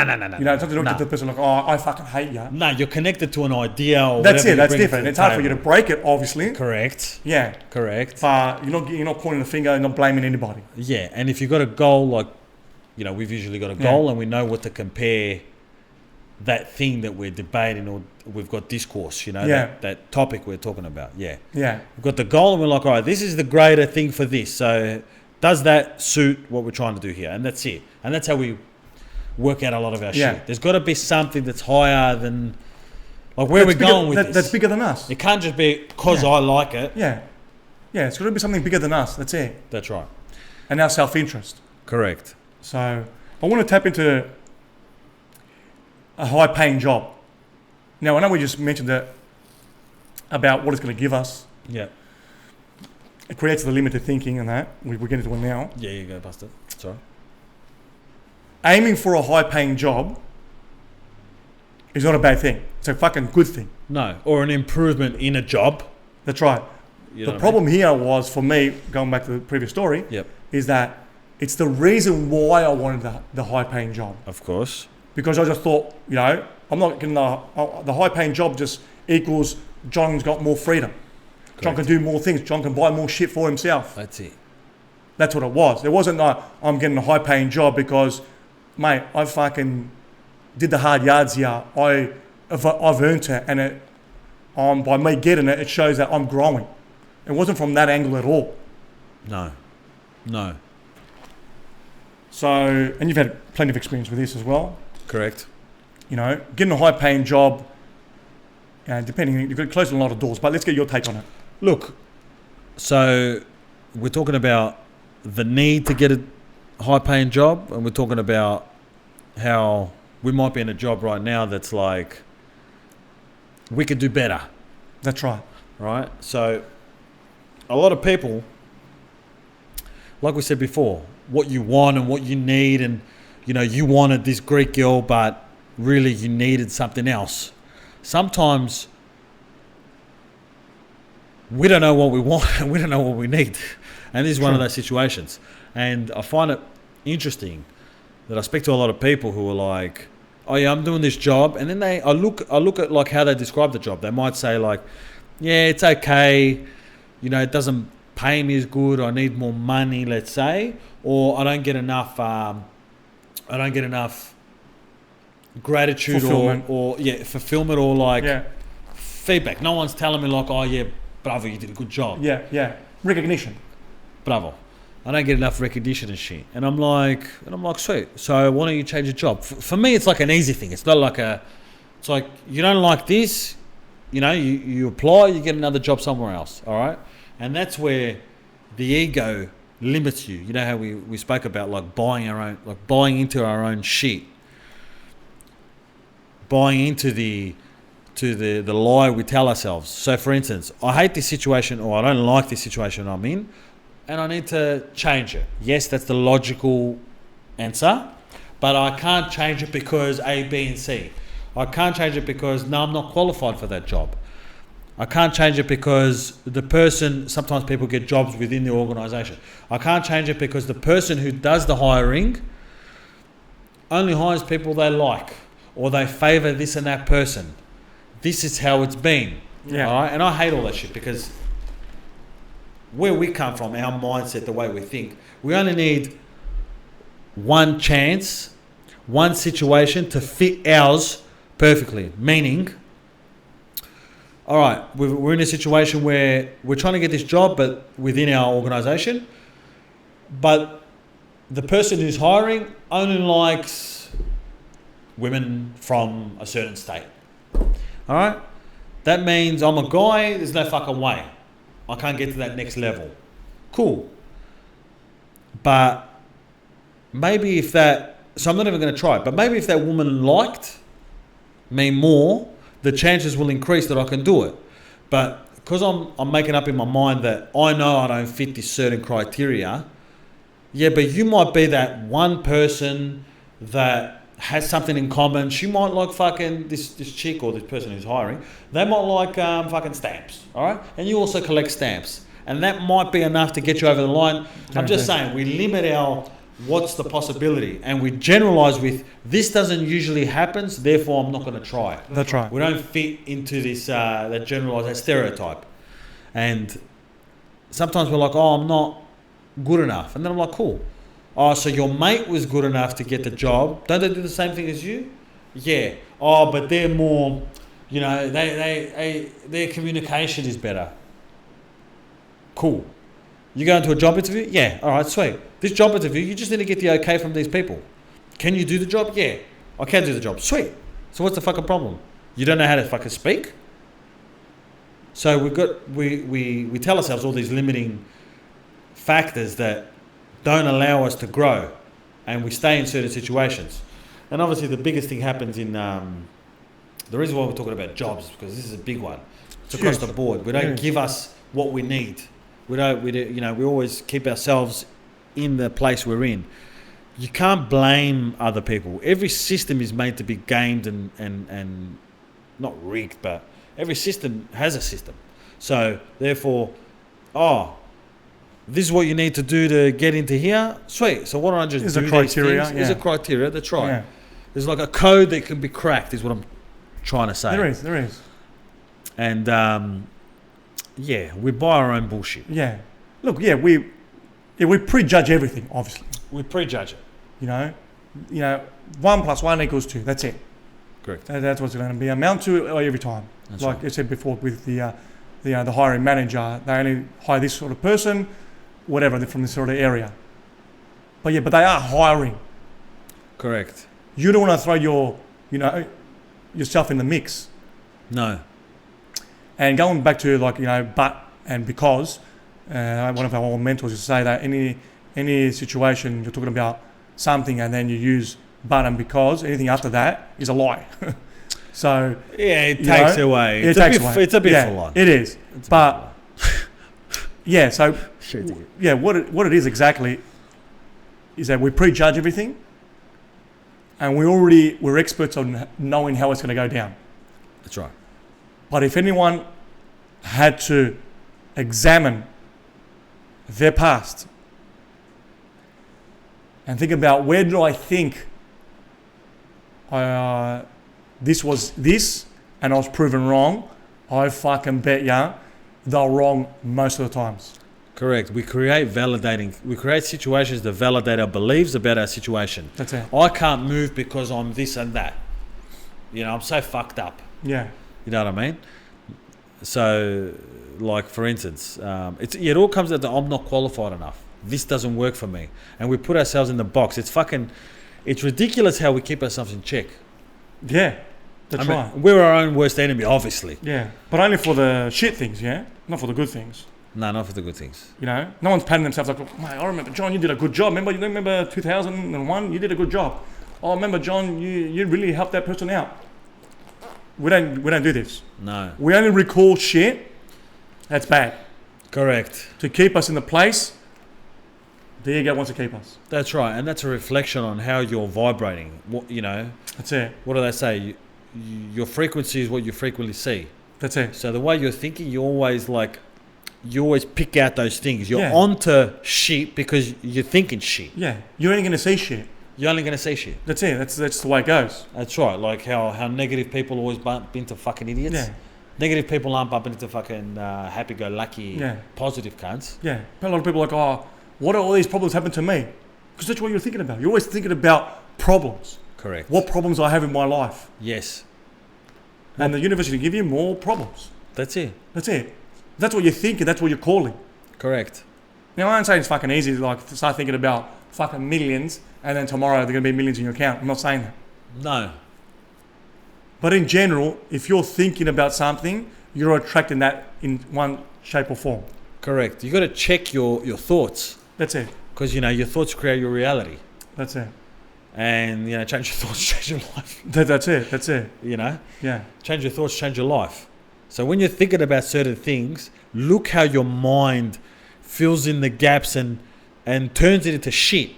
not directed to the person like, oh, I fucking hate you. No, you're connected to an idea or that's whatever. It. That's different. It's hard for you to break it, obviously. Correct. Yeah. Correct. But you're not pointing the finger and not blaming anybody. Yeah, and if you've got a goal, like, we've usually got a goal and we know what to compare that thing that we're debating, or we've got discourse, that topic we're talking about. Yeah. We've got the goal and we're like, all right, this is the greater thing for this. So does that suit what we're trying to do here? And that's it. And that's how we work out a lot of our shit. There's got to be something that's higher than, like, where we're going with this. That's bigger than us. It can't just be because I like it. Yeah, it's got to be something bigger than us. That's it. That's right. And our self-interest. Correct. So I want to tap into a high-paying job. Now, I know we just mentioned that about what it's going to give us. Yeah. It creates the limited thinking and that. We're getting to it now. Yeah, you go past it. Sorry. Aiming for a high-paying job is not a bad thing. It's a fucking good thing. No, or an improvement in a job. That's right. The problem here was, for me, going back to the previous story, is that it's the reason why I wanted the high-paying job. Of course. Because I just thought, I'm not getting the high-paying job just equals John's got more freedom. Correct. John can do more things. John can buy more shit for himself. That's it. That's what it was. It wasn't I'm getting a high-paying job because, mate, I fucking did the hard yards here. I've earned it, and by me getting it, it shows that I'm growing. It wasn't from that angle at all. No. So, and you've had plenty of experience with this as well. Correct. Getting a high-paying job, depending, you've got to close a lot of doors, but let's get your take on it. Look, so we're talking about the need to get a high-paying job, and we're talking about how we might be in a job right now that's like, we could do better. That's right. Right? So a lot of people, like we said before, what you want and what you need, and you wanted this Greek girl, but really you needed something else. Sometimes we don't know what we want and we don't know what we need. And this is one of those situations. And I find it interesting that I speak to a lot of people who are like, oh yeah, I'm doing this job. And then I look at like how they describe the job. They might say like, yeah, it's okay. It doesn't pay me as good. I need more money, let's say. Or I don't get enough gratitude fulfillment or like feedback. No one's telling me like, oh yeah, bravo, you did a good job. Yeah. Recognition. Bravo. I don't get enough recognition and shit. And I'm like, sweet. So why don't you change your job? For me, it's like an easy thing. It's not like it's like, you don't like this, you apply, you get another job somewhere else. All right. And that's where the ego limits you. You know how we spoke about like buying into our own shit. Buying into the lie we tell ourselves. So for instance, I hate this situation, or I don't like this situation I'm in, and I need to change it. Yes, that's the logical answer, but I can't change it because A, B, and C. I can't change it because no, I'm not qualified for that job. I can't change it because sometimes people get jobs within the organisation. I can't change it because the person who does the hiring only hires people they like, or they favour this and that person. This is how it's been. Yeah. All right? And I hate all that shit because where we come from, our mindset, the way we think, we only need one chance, one situation to fit ours perfectly. Meaning, all right, we're in a situation where we're trying to get this job, but within our organisation, but the person who's hiring only likes women from a certain state. All right? That means I'm a guy, there's no fucking way. I can't get to that next level. Cool. But maybe so I'm not even going to try it, but maybe if that woman liked me more, the chances will increase that I can do it. But because I'm making up in my mind that I know I don't fit this certain criteria, yeah, but you might be that one person that has something in common. She might like fucking this chick or this person who's hiring. They might like fucking stamps, all right? And you also collect stamps. And that might be enough to get you over the line. I'm just saying, we limit what's the possibility, and we generalize with this doesn't usually happen, therefore I'm not going to try it. That's right. We don't fit into this that stereotype, and sometimes we're like, oh, I'm not good enough, and then I'm like, cool. Oh, so your mate was good enough to get the job? Don't they do the same thing as you? Yeah. Oh, but they're more, their communication is better. Cool. You go into a job interview? Yeah. All right, sweet. This job interview, you just need to get the okay from these people. Can you do the job? Yeah. I can do the job. Sweet. So what's the fucking problem? You don't know how to fucking speak? So we tell ourselves all these limiting factors that don't allow us to grow, and we stay in certain situations. And obviously the biggest thing happens in the reason why we're talking about jobs is because this is a big one. It's across the board. We don't give us what we need. We always keep ourselves in the place we're in. You can't blame other people. Every system is made to be gamed and not rigged, but every system has a system. So therefore, this is what you need to do to get into here. Sweet. So why don't I just do these things? There's a criteria. That's right. Yeah. There's like a code that can be cracked is what I'm trying to say. There is. And we buy our own bullshit. Yeah. Look, we prejudge everything, obviously. We prejudge it. 1 + 1 = 2. That's it. Correct. That's what's going to be amount to every time. That's like I said before with the hiring manager, they only hire this sort of person, whatever, they're from this sort of area. But they are hiring. Correct. You don't want to throw yourself in the mix. No. And going back to but and because, one of our old mentors used to say that any situation you're talking about something and then you use but and because, anything after that is a lie. So it takes away. It's a bit full on. It is. But so what it is exactly is that we prejudge everything, and we're experts on knowing how it's going to go down. That's right. But if anyone had to examine their past and think about where do I think this was this and I was proven wrong, I fucking bet they're wrong most of the times. Correct. We create situations that validate our beliefs about our situation. That's it. I can't move because I'm this and that. I'm so fucked up. Yeah. You know what I mean? So, like for instance, it all comes down to I'm not qualified enough. This doesn't work for me, and we put ourselves in the box. It's ridiculous how we keep ourselves in check. Yeah, that's right. We're our own worst enemy, obviously. Yeah, but only for the shit things, yeah? Not for the good things. No, not for the good things. You know, no one's patting themselves like, mate, I remember, John, you did a good job. Remember 2001? You did a good job. Oh, remember, John, you really helped that person out. We don't do this. No. We only recall shit that's bad. Correct. To keep us in the place the ego wants to keep us. That's right, and that's a reflection on how you're vibrating. What That's it. What do they say? Your frequency is what you frequently see. That's it. So the way you're thinking, you always pick out those things. You're onto shit because you're thinking shit. Yeah, you're only going to see shit. You're only going to see shit. That's it. That's the way it goes. That's right. Like how negative people always bump into fucking idiots. Yeah. Negative people aren't bumping into fucking happy-go-lucky, positive cunts. Yeah. But a lot of people are like, oh, what are all these problems happen to me? Because that's what you're thinking about. You're always thinking about problems. Correct. What problems I have in my life. Yes. And the universe will give you more problems. That's it. That's it. That's what you're thinking. That's what you're calling. Correct. Now, I don't say it's fucking easy to start thinking about fucking millions and then tomorrow there are going to be millions in your account. I'm not saying that. No. But in general, if you're thinking about something, you're attracting that in one shape or form. Correct. You got to check your thoughts. That's it. Because, your thoughts create your reality. That's it. And, change your thoughts, change your life. That's it. Yeah. Change your thoughts, change your life. So when you're thinking about certain things, look how your mind fills in the gaps and turns it into shit.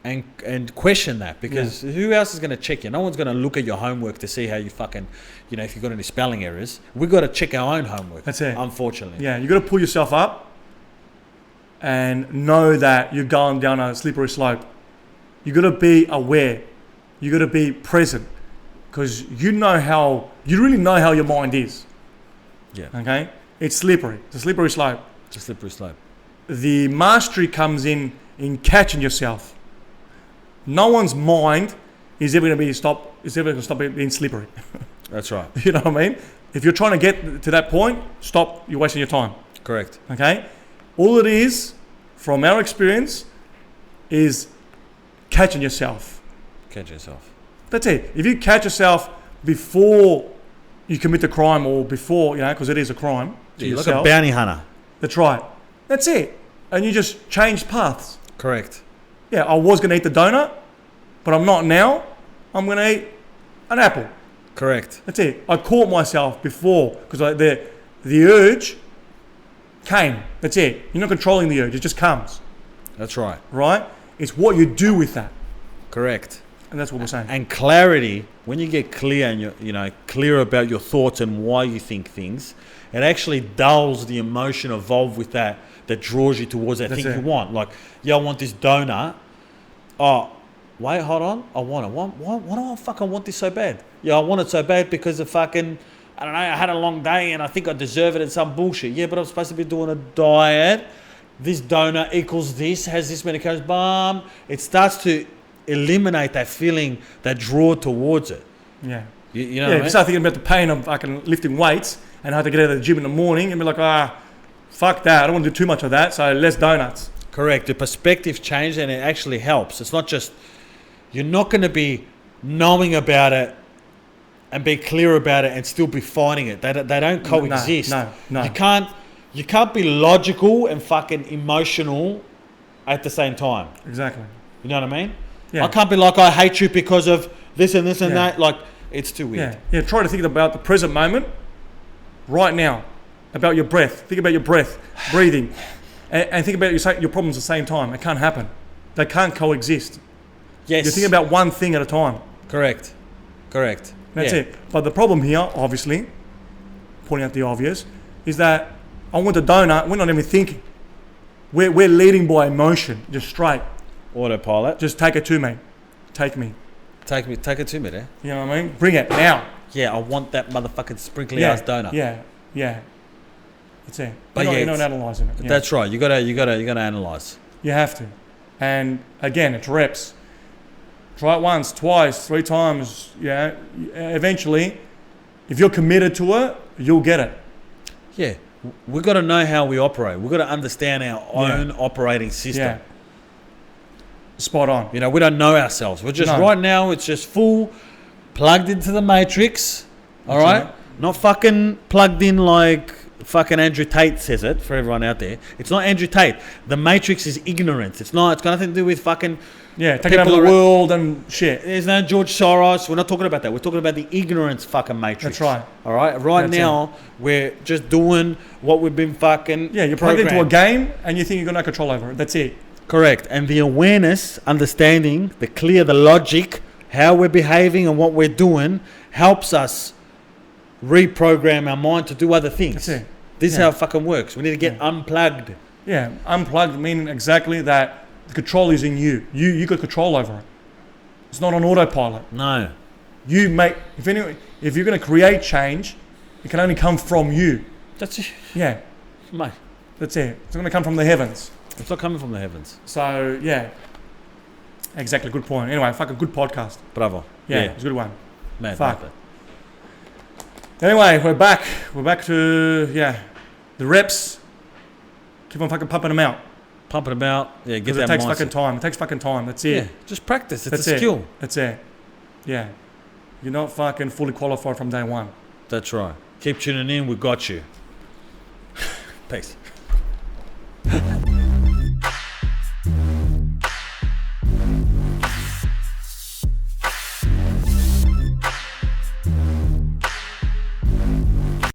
And question that, because who else is going to check you? No one's going to look at your homework to see how you fucking, if you've got any spelling errors. We've got to check our own homework. That's it. Unfortunately. Yeah, you got to pull yourself up and know that you're going down a slippery slope. You got to be aware. You got to be present, because you really know how your mind is. Yeah. Okay. It's slippery. It's a slippery slope. It's a slippery slope. The mastery comes in catching yourself. No one's mind is ever going to stop being slippery. That's right. You know what I mean? If you're trying to get to that point, stop. You're wasting your time. Correct. Okay? All it is, from our experience, is catching yourself. Catch yourself. That's it. If you catch yourself before you commit the crime, or before, because it is a crime to yourself. Like a bounty hunter. That's right. That's it. And you just change paths. Correct. Yeah, I was going to eat the donut, but I'm not now. I'm going to eat an apple. Correct. That's it. I caught myself before, because the urge came. That's it. You're not controlling the urge. It just comes. That's right. Right? It's what you do with that. Correct. And that's what we're saying. And clarity, when you get clear and you're clear about your thoughts and why you think things, it actually dulls the emotion involved with that draws you towards that thing you want. Like, I want this donut. Oh, wait, hold on. I want it. Why do I fucking want this so bad? Yeah, I want it so bad because of fucking, I don't know, I had a long day and I think I deserve it and some bullshit. Yeah, but I'm supposed to be doing a diet. This donut equals this, has this many calories. Bam. It starts to eliminate that feeling, that draw towards it. Yeah. You know what I mean? You start thinking about the pain of fucking lifting weights and how to get out of the gym in the morning and be like, fuck that. I don't want to do too much of that, so less donuts. Correct. The perspective changed and it actually helps. It's not just, you're not going to be knowing about it and be clear about it and still be fighting it. They don't coexist. No. You can't be logical and fucking emotional at the same time. Exactly. You know what I mean? Yeah. I can't be like, I hate you because of this and this and that. Like, it's too weird. Yeah. Try to think about the present moment, right now, about your breath. Think about your breath, breathing, and think about your problems at the same time. It can't happen. They can't coexist. Yes. You're thinking about one thing at a time. Correct. That's it. But the problem here, obviously, pointing out the obvious, is that I want a donut. We're not even thinking. We're leading by emotion, just straight. Autopilot. Just take it to me. Take Take it to me, there. You know what I mean? Bring it now. Yeah, I want that motherfucking sprinkly ass donut. Yeah. That's it. But you're not analysing it. Yeah. That's right. You gotta analyse. You have to. And again, it's reps. Try it once, twice, 3 times. Yeah. Eventually, if you're committed to it, you'll get it. Yeah. We've got to know how we operate. We've got to understand our own operating system. Yeah. Spot on. You know, we don't know ourselves. We're just, right now, it's just full plugged into the matrix. All right? Not fucking plugged in like fucking Andrew Tate says it for everyone out there. It's not Andrew Tate. The matrix is ignorance. It's got nothing to do with fucking... Yeah, taking over the world and shit. There's no George Soros. We're not talking about that. We're talking about the ignorance fucking matrix. That's right. All right? Right now, we're just doing what we've been fucking... Yeah, you're plugged into a game and you think you're going to control over it. That's it. Correct. And the awareness, understanding, the logic, how we're behaving and what we're doing helps us reprogram our mind to do other things. That's it. This is how it fucking works. We need to get unplugged. Yeah, unplugged meaning exactly that the control is in you. You got control over it. It's not on autopilot. No. You make, if you're going to create change, it can only come from you. That's it. Yeah. Mate. That's it. It's going to come from the heavens. It's not coming from the heavens. So, yeah. Exactly. Good point. Anyway, fucking good podcast. Bravo. Yeah. It's a good one. Man, fuck. Anyway, we're back. We're back to, the reps. Keep on fucking pumping them out. Pumping them out. Yeah, get that mindset. It takes fucking time. It takes fucking time. That's it. Yeah, just practice. It's a skill. That's it. Yeah. You're not fucking fully qualified from day one. That's right. Keep tuning in. We got you. Peace.